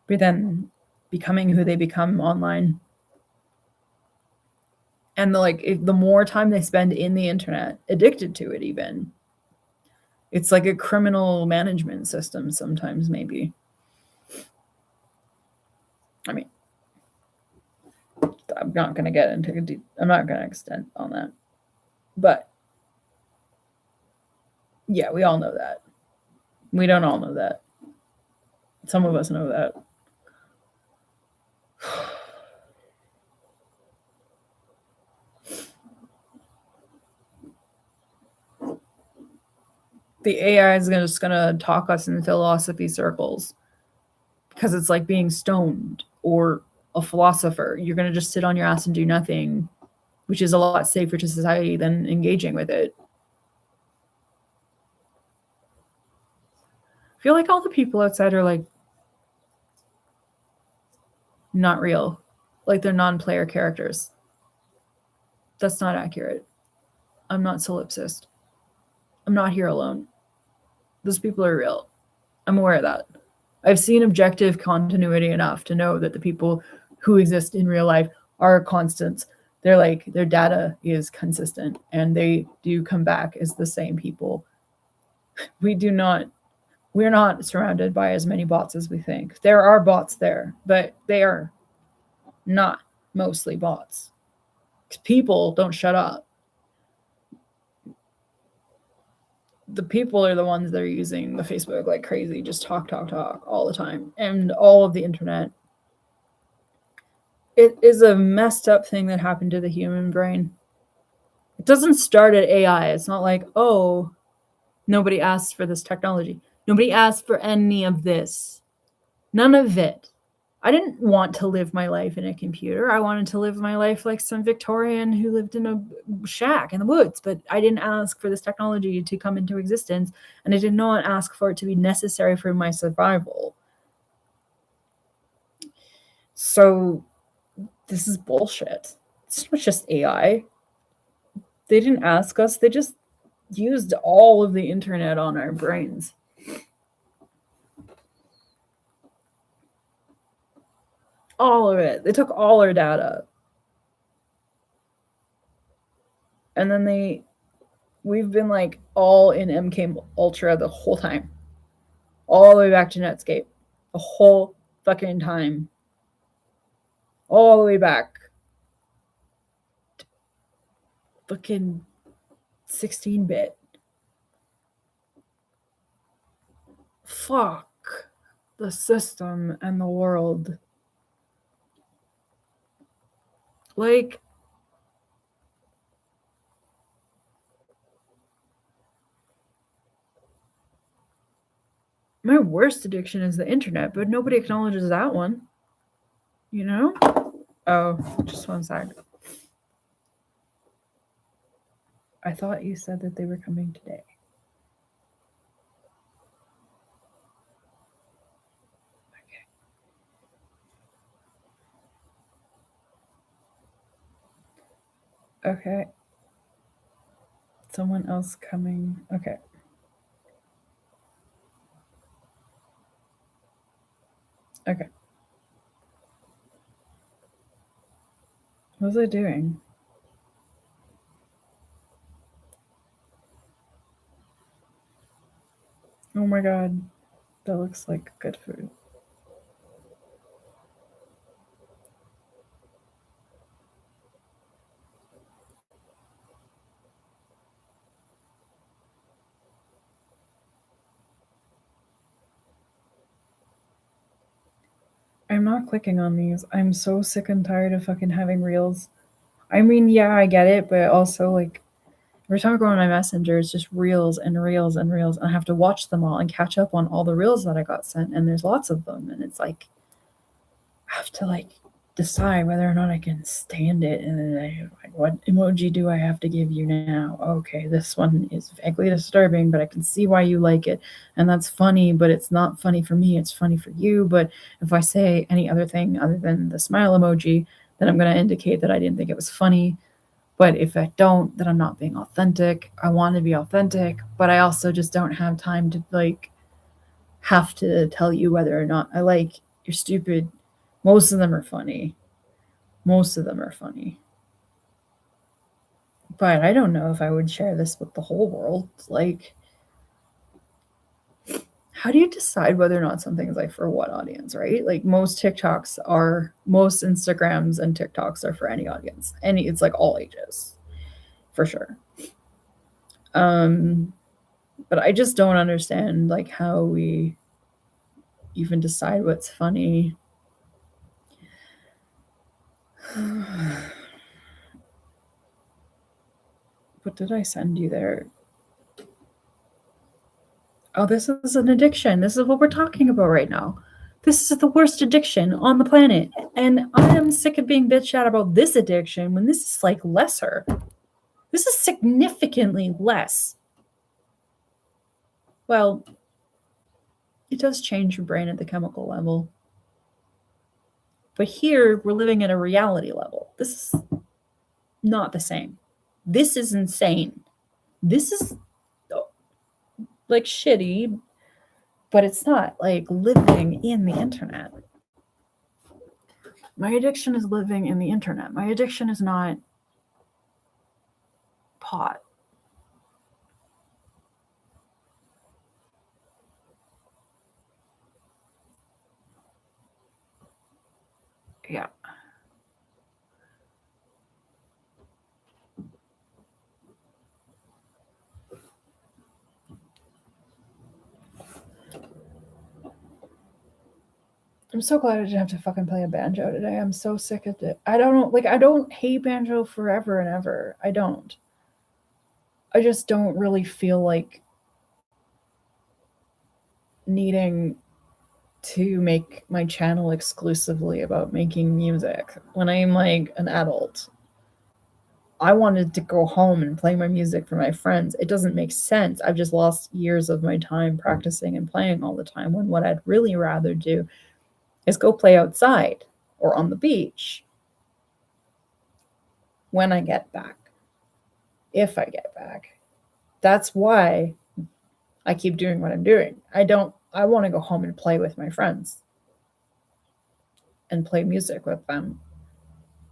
but then becoming who they become online. And the more time they spend in the internet, addicted to it even, It's like a criminal management system sometimes, maybe. I mean, I'm not going to get into I'm not going to extend on that. But yeah, we all know that. We don't all know that. Some of us know that. The AI is just going to talk us in philosophy circles because it's like being stoned or a philosopher. You're going to just sit on your ass and do nothing, which is a lot safer to society than engaging with it. I feel like all the people outside are like not real. Like they're non-player characters. That's not accurate. I'm not solipsist. I'm not here alone. Those people are real. I'm aware of that. I've seen objective continuity enough to know that the people who exist in real life are constants. They're like their data is consistent and they do come back as the same people. We're not surrounded by as many bots as we think. There are bots there, but they are not mostly bots. People don't shut up. The people are the ones that are using the Facebook like crazy, just talk all the time, and all of the internet. It is a messed up thing that happened to the human brain. It doesn't start at AI. It's not like, oh, nobody asked for this technology. Nobody asked for any of this. None of it. I didn't want to live my life in a computer. I wanted to live my life like some Victorian who lived in a shack in the woods, but I didn't ask for this technology to come into existence, and I did not ask for it to be necessary for my survival. So this is bullshit. It's not just AI. They didn't ask us, they just used all of the internet on our brains. All of it. They took all our data. And then we've been like all in MK Ultra the whole time. All the way back to Netscape. The whole fucking time. All the way back. Fucking 16-bit. Fuck the system and the world. Like, my worst addiction is the internet, but nobody acknowledges that one. You know? Oh, just one sec. I thought you said that they were coming today. Okay. Someone else coming. Okay. Okay. What was I doing? Oh my god. That looks like good food. I'm not clicking on these. I'm so sick and tired of fucking having reels. I mean, yeah, I get it, but also, like, every time I go on my messenger, it's just reels and reels and reels. And I have to watch them all and catch up on all the reels that I got sent. And there's lots of them. And it's like, I have to, like, decide whether or not I can stand it. And then like, what emoji do I have to give you now? Okay, this one is vaguely disturbing, but I can see why you like it. And that's funny, but it's not funny for me. It's funny for you. But if I say any other thing other than the smile emoji, then I'm going to indicate that I didn't think it was funny. But if I don't, then I'm not being authentic. I want to be authentic, but I also just don't have time to like have to tell you whether or not I like you're stupid. Most of them are funny. Most of them are funny. But I don't know if I would share this with the whole world. Like, how do you decide whether or not something's like for what audience, right? Like most Instagrams and TikToks are for any audience. It's like all ages, for sure. But I just don't understand like how we even decide what's funny. What did I send you there? Oh, this is an addiction. This is what we're talking about right now. This is the worst addiction on the planet. And I am sick of being bitched at about this addiction when this is like lesser. This is significantly less. Well, it does change your brain at the chemical level. But here, we're living at a reality level. This is not the same. This is insane. This is like shitty, but it's not like living in the internet. My addiction is living in the internet. My addiction is not pot. Yeah. I'm so glad I didn't have to fucking play a banjo today. I'm so sick of it. I don't hate banjo forever and ever. I don't. I just don't really feel like needing to make my channel exclusively about making music when I'm like an adult. I wanted to go home and play my music for my friends. It doesn't make sense. I've just lost years of my time practicing and playing all the time when what I'd really rather do is go play outside or on the beach when I get back. If I get back. That's why I keep doing what I'm doing. I want to go home and play with my friends and play music with them.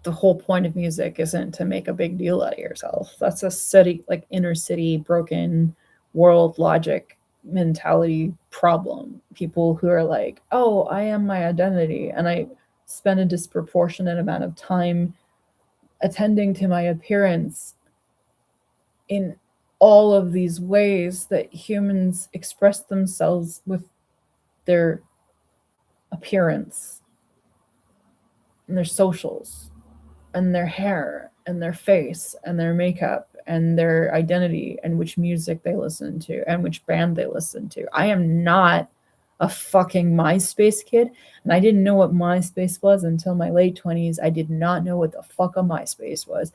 The whole point of music isn't to make a big deal out of yourself. That's a city, like inner city, broken world logic mentality problem. People who are like, oh, I am my identity. And I spend a disproportionate amount of time attending to my appearance in all of these ways that humans express themselves with their appearance and their socials and their hair and their face and their makeup and their identity and which music they listen to and which band they listen to. I am not a fucking MySpace kid, and I didn't know what MySpace was until my late 20s. I did not know what the fuck a MySpace was.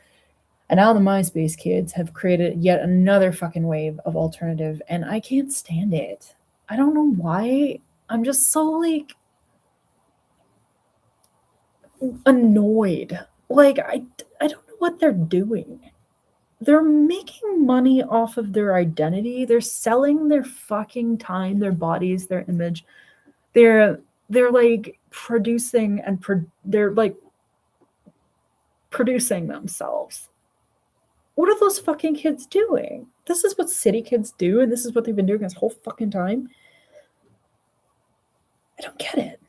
And now the MySpace kids have created yet another fucking wave of alternative, and I can't stand it. I don't know why. I'm just so like annoyed. Like I don't know what they're doing. They're making money off of their identity. They're selling their fucking time, their bodies, their image. They're like producing and they're like producing themselves. What are those fucking kids doing? This is what city kids do, and this is what they've been doing this whole fucking time. I don't get it.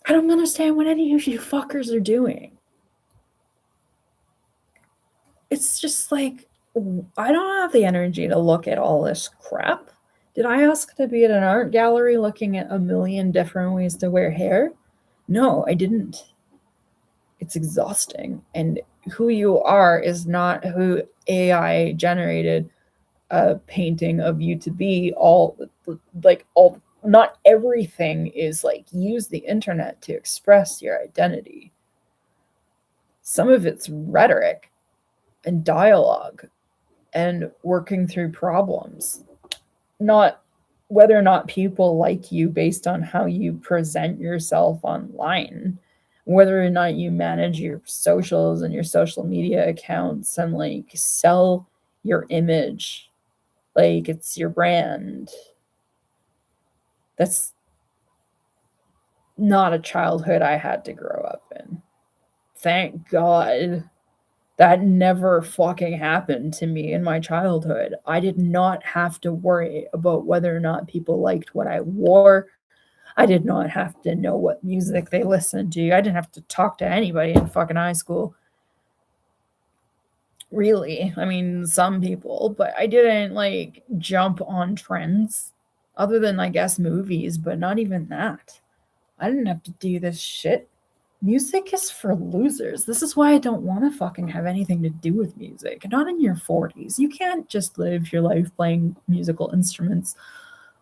I don't understand what any of you fuckers are doing. It's just like, I don't have the energy to look at all this crap. Did I ask to be at an art gallery looking at a million different ways to wear hair? No, I didn't. It's exhausting. And who you are is not who AI generated a painting of you to be. Not everything is like use the internet to express your identity. Some of it's rhetoric and dialogue and working through problems, not whether or not people like you based on how you present yourself online, whether or not you manage your socials and your social media accounts and like sell your image like it's your brand. That's not a childhood I had to grow up in. Thank God. That never fucking happened to me in my childhood. I did not have to worry about whether or not people liked what I wore. I did not have to know what music they listened to. I didn't have to talk to anybody in fucking high school. Really. I mean, some people, but I didn't like jump on trends other than I guess movies, but not even that. I didn't have to do this shit. Music is for losers. This is why I don't want to fucking have anything to do with music. Not in your 40s. You can't just live your life playing musical instruments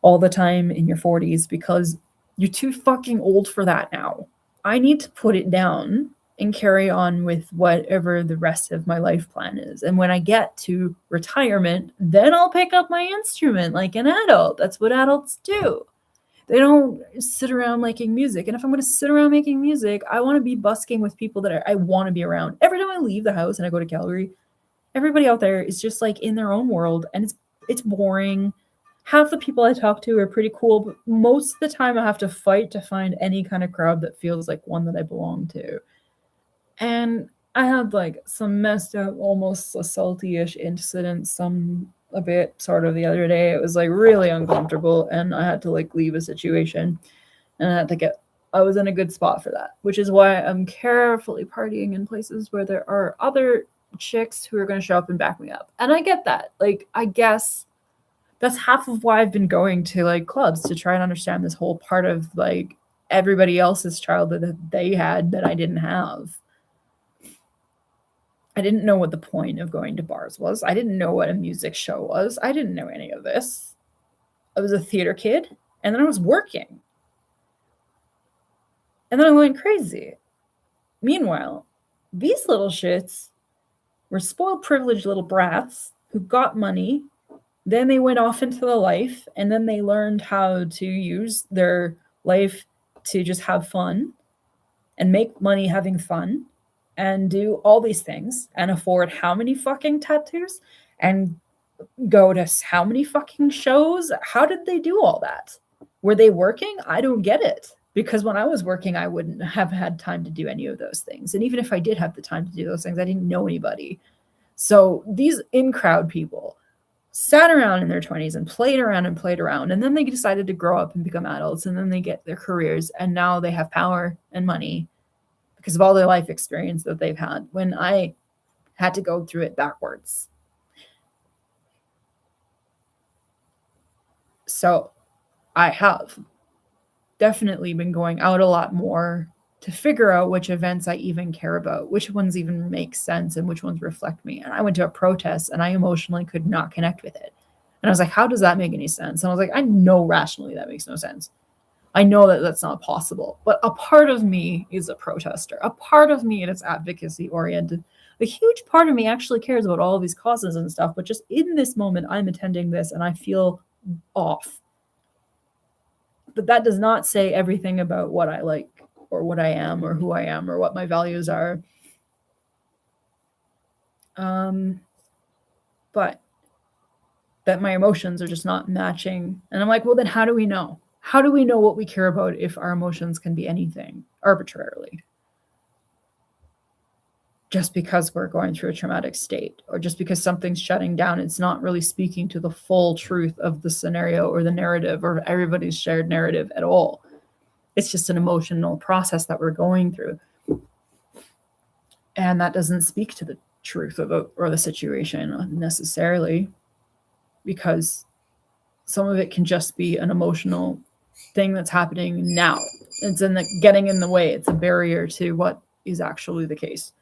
all the time in your 40s because you're too fucking old for that now. I need to put it down and carry on with whatever the rest of my life plan is. And when I get to retirement, then I'll pick up my instrument like an adult. That's what adults do. They don't sit around making music. And if I'm going to sit around making music, I want to be busking with people that I want to be around. Every time I leave the house and I go to Calgary, everybody out there is just like in their own world and it's boring. Half the people I talk to are pretty cool, but most of the time I have to fight to find any kind of crowd that feels like one that I belong to. And I had like some messed up, almost assaulty-ish incidents, some a bit sort of the other day. It was like really uncomfortable and I had to like leave a situation and I was in a good spot for that, which is why I'm carefully partying in places where there are other chicks who are going to show up and back me up. And I get that. Like, I guess that's half of why I've been going to like clubs to try and understand this whole part of like everybody else's childhood that they had that I didn't have. I didn't know what the point of going to bars was. I didn't know what a music show was. I didn't know any of this. I was a theater kid, and then I was working. And then I went crazy. Meanwhile, these little shits were spoiled, privileged little brats who got money. Then they went off into the life, and then they learned how to use their life to just have fun and make money having fun and do all these things and afford how many fucking tattoos and go to how many fucking shows. How did they do all that? Were they working? I don't get it. Because when I was working, I wouldn't have had time to do any of those things. And even if I did have the time to do those things, I didn't know anybody. So these in-crowd people sat around in their 20s and played around. And then they decided to grow up and become adults. And then they get their careers. And now they have power and money because of all their life experience that they've had, when I had to go through it backwards. So I have definitely been going out a lot more to figure out which events I even care about, which ones even make sense and which ones reflect me. And I went to a protest and I emotionally could not connect with it. And I was like, how does that make any sense? And I was like, I know rationally that makes no sense. I know that that's not possible, but a part of me is a protester. A part of me is advocacy oriented. A huge part of me actually cares about all of these causes and stuff, but just in this moment, I'm attending this and I feel off. But that does not say everything about what I like or what I am or who I am or what my values are. But that my emotions are just not matching. And I'm like, well, then how do we know? How do we know what we care about if our emotions can be anything arbitrarily? Just because we're going through a traumatic state or just because something's shutting down, it's not really speaking to the full truth of the scenario or the narrative or everybody's shared narrative at all. It's just an emotional process that we're going through. And that doesn't speak to the truth of or the situation necessarily, because some of it can just be an emotional thing that's happening now. It's getting in the way. It's a barrier to what is actually the case.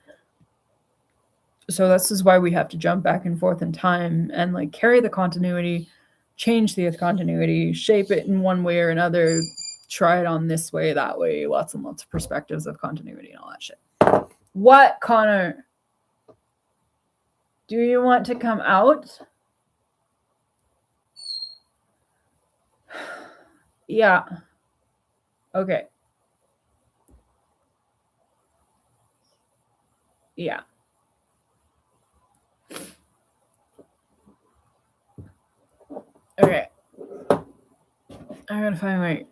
So this is why we have to jump back and forth in time and like carry the continuity, change the continuity, shape it in one way or another, try it on this way, that way, lots and lots of perspectives of continuity and all that shit. What, Connor? Do you want to come out? Yeah. Okay. Yeah. Okay. I'm gonna find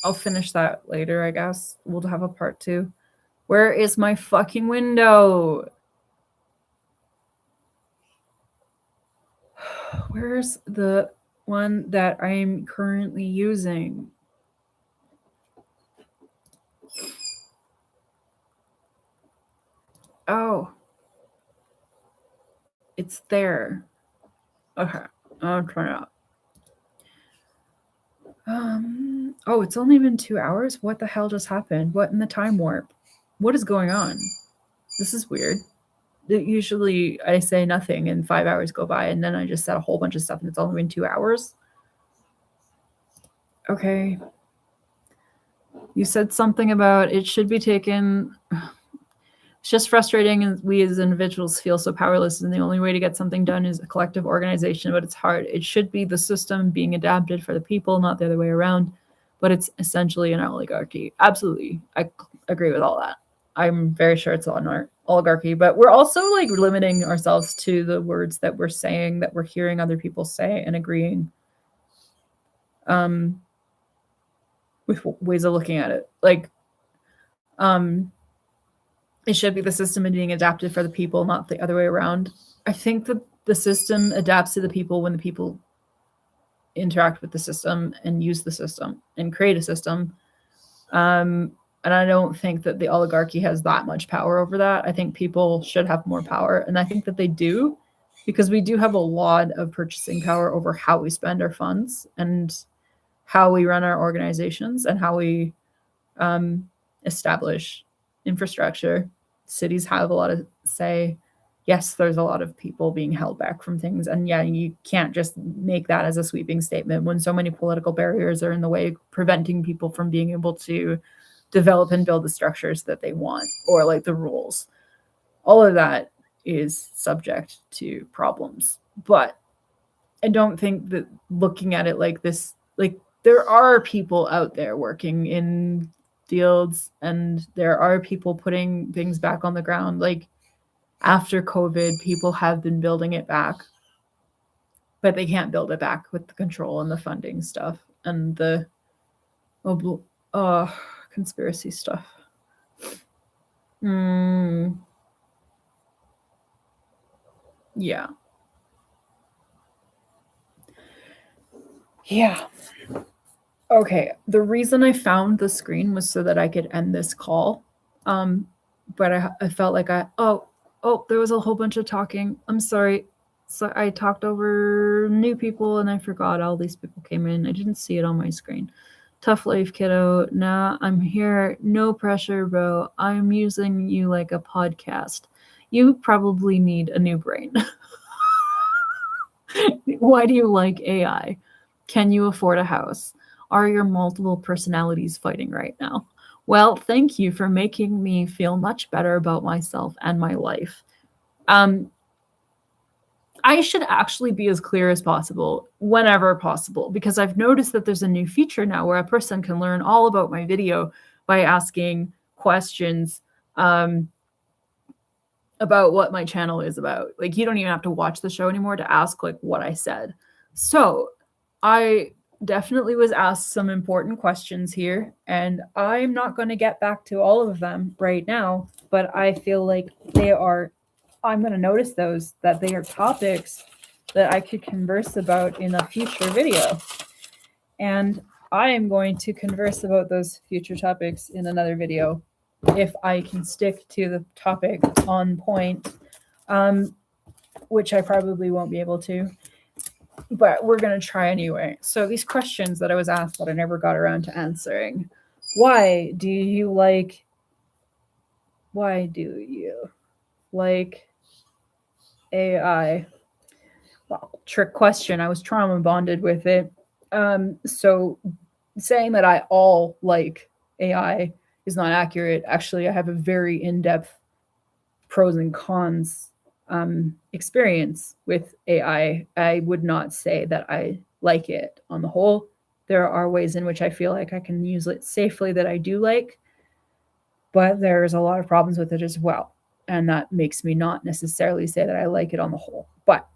I'll finish that later, I guess. We'll have a part 2. Where is my fucking window? Where's the one that I'm currently using? Oh, it's there. Okay, I'll try it out. Oh, it's only been 2 hours? What the hell just happened? What in the time warp? What is going on? This is weird. Usually I say nothing and 5 hours go by, and then I just said a whole bunch of stuff and it's only been 2 hours. Okay. You said something about it should be taken. It's just frustrating, and we as individuals feel so powerless, and the only way to get something done is a collective organization, but it's hard. It should be the system being adapted for the people, not the other way around, but it's essentially an oligarchy. Absolutely. I agree with all that. I'm very sure it's an oligarchy, but we're also like limiting ourselves to the words that we're saying, that we're hearing other people say and agreeing with ways of looking at it. Like, it should be the system being adapted for the people, not the other way around. I think that the system adapts to the people when the people interact with the system and use the system and create a system. And I don't think that the oligarchy has that much power over that. I think people should have more power. And I think that they do, because we do have a lot of purchasing power over how we spend our funds and how we run our organizations and how we establish infrastructure. Cities have a lot of say. Yes, there's a lot of people being held back from things. And yeah, you can't just make that as a sweeping statement when so many political barriers are in the way, preventing people from being able to develop and build the structures that they want, or like the rules. All of that is subject to problems. But I don't think that looking at it like this, like there are people out there working in fields and there are people putting things back on the ground. Like after COVID, people have been building it back, but they can't build it back with the control and the funding stuff and the conspiracy stuff. Yeah. Yeah. Okay. The reason I found the screen was so that I could end this call. But I felt like there was a whole bunch of talking. I'm sorry. So I talked over new people and I forgot all these people came in. I didn't see it on my screen. Tough life, kiddo. Nah, I'm here. No pressure, bro. I'm using you like a podcast. You probably need a new brain. Why do you like AI? Can you afford a house? Are your multiple personalities fighting right now? Well, thank you for making me feel much better about myself and my life. I should actually be as clear as possible whenever possible, because I've noticed that there's a new feature now where a person can learn all about my video by asking questions about what my channel is about. Like you don't even have to watch the show anymore to ask like what I said. So I definitely was asked some important questions here, and I'm not going to get back to all of them right now, but I feel like I'm going to notice those, that they are topics that I could converse about in a future video. And I am going to converse about those future topics in another video if I can stick to the topic on point, which I probably won't be able to. But we're going to try anyway. So these questions that I was asked that I never got around to answering. Why do you like AI? Well, trick question. I was trauma bonded with it. So saying that I all like AI is not accurate. Actually, I have a very in-depth pros and cons experience with AI. I would not say that I like it on the whole. There are ways in which I feel like I can use it safely that I do like, but there's a lot of problems with it as well. And that makes me not necessarily say that I like it on the whole. But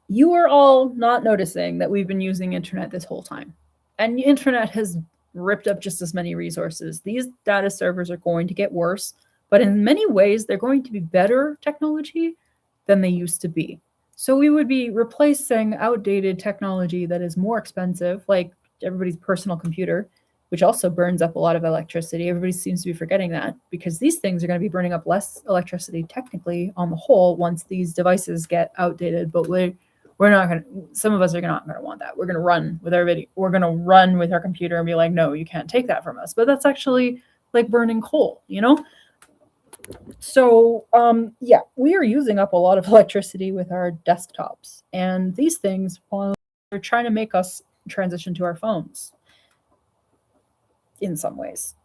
you are all not noticing that we've been using internet this whole time. And the internet has ripped up just as many resources. These data servers are going to get worse, but in many ways, they're going to be better technology than they used to be. So we would be replacing outdated technology that is more expensive, like everybody's personal computer, which also burns up a lot of electricity. Everybody seems to be forgetting that because these things are going to be burning up less electricity technically on the whole once these devices get outdated. But we're not going to, some of us are not going to want that. We're going to run with everybody. We're going to run with our computer and be like, no, you can't take that from us. But that's actually like burning coal, you know? So yeah, we are using up a lot of electricity with our desktops, and these things, well, they're trying to make us transition to our phones in some ways.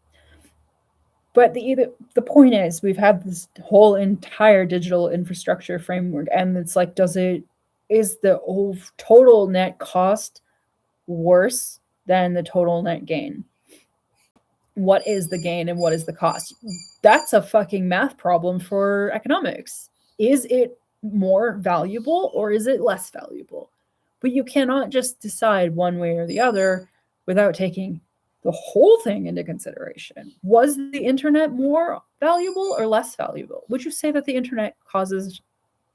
But the point is, we've had this whole entire digital infrastructure framework, and it's like, is the total net cost worse than the total net gain? What is the gain and what is the cost? That's a fucking math problem for economics. Is it more valuable or is it less valuable? But you cannot just decide one way or the other without taking the whole thing into consideration. Was the internet more valuable or less valuable? Would you say that the internet causes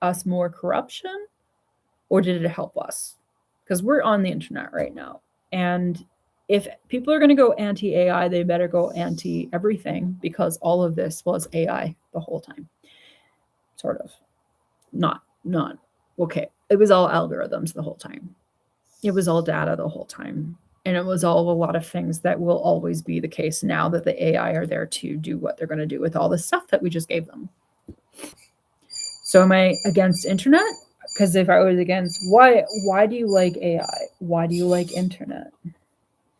us more corruption or did it help us? Because we're on the internet right now. And if people are going to go anti AI, they better go anti everything because all of this was AI the whole time. Sort of. Not. Okay. It was all algorithms the whole time. It was all data the whole time. And it was all a lot of things that will always be the case now that the AI are there to do what they're going to do with all the stuff that we just gave them. So am I against internet? Because if I was against, why do you like AI? Why do you like internet?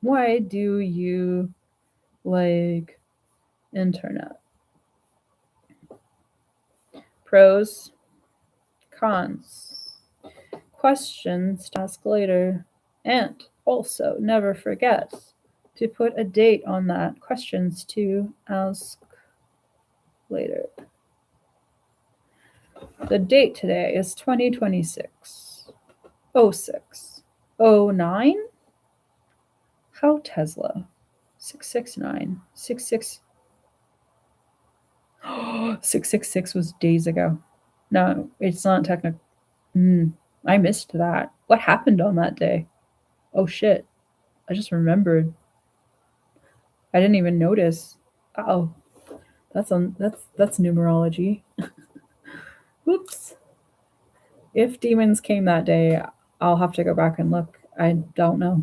Why do you like internet? Pros, cons, questions to ask later, and also never forget to put a date on that. Questions to ask later. The date today is 2026. 06. 09? How Tesla? 669. 666 was days ago. No, it's not technical. I missed that. What happened on that day? Oh shit. I just remembered. I didn't even notice. Oh, that's numerology. Whoops. If demons came that day, I'll have to go back and look. I don't know.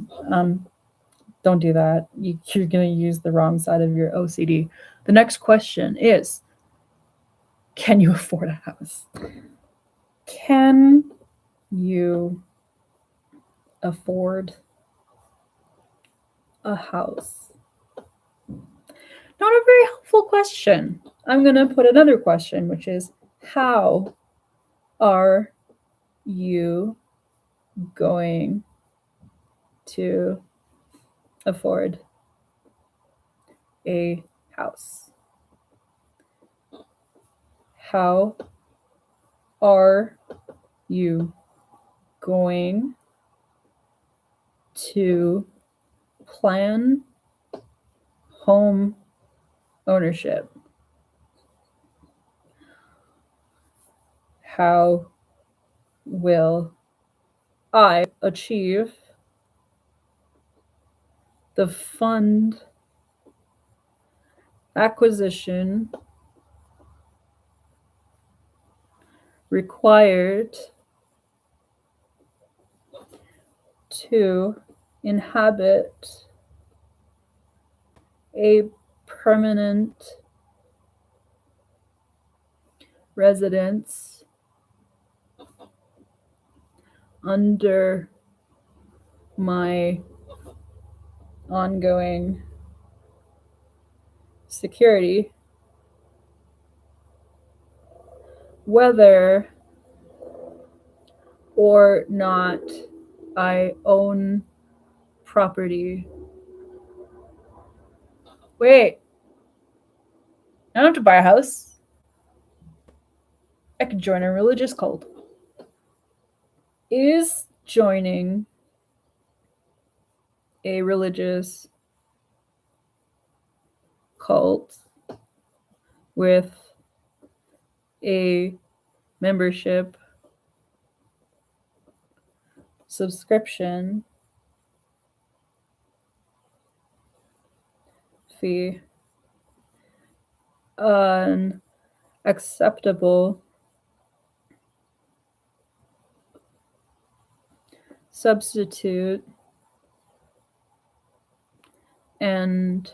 Don't do that. You're going to use the wrong side of your OCD. The next question is, can you afford a house? Can you afford a house? Not a very helpful question. I'm going to put another question, which is, how are you going to afford a house? How are you going to plan home ownership? How will I achieve the fund acquisition required to inhabit a permanent residence under my ongoing security, whether or not I own property. Wait, I don't have to buy a house. I could join a religious cult. Is joining a religious cult with a membership subscription fee an acceptable substitute, and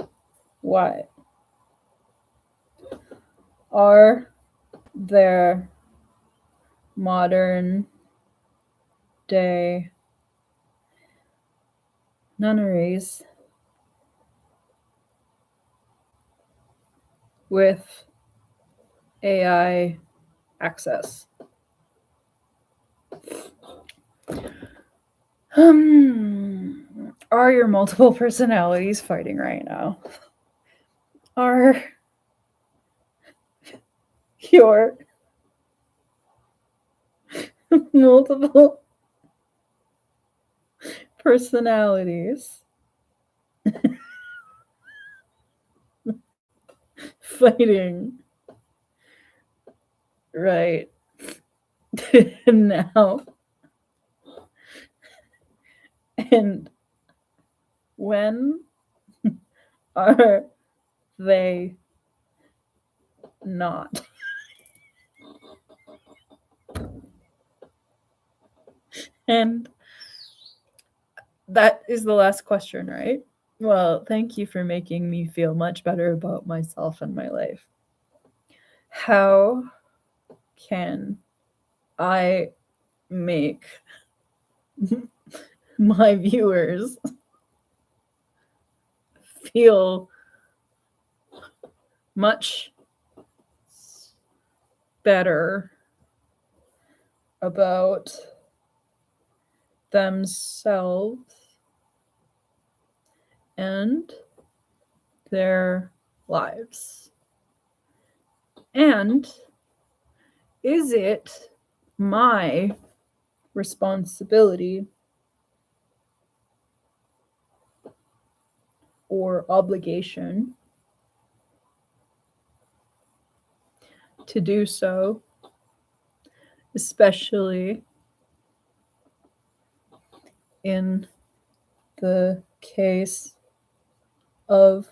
why? Are there modern day nunneries with AI access? Are your multiple personalities fighting right now? Are your multiple personalities fighting right now? And when are they not? And that is the last question, right? Well, thank you for making me feel much better about myself and my life. How can I make my viewers feel much better about themselves and their lives? And is it my responsibility or obligation to do so, especially in the case of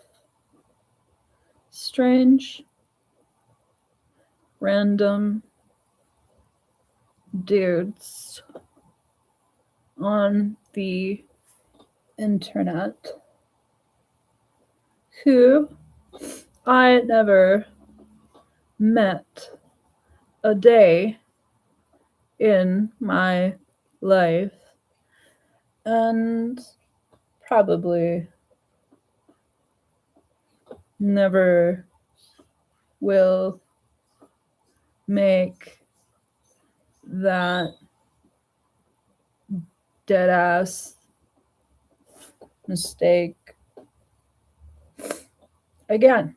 strange, random dudes on the internet who I never met a day in my life and probably never will make that dead ass mistake again.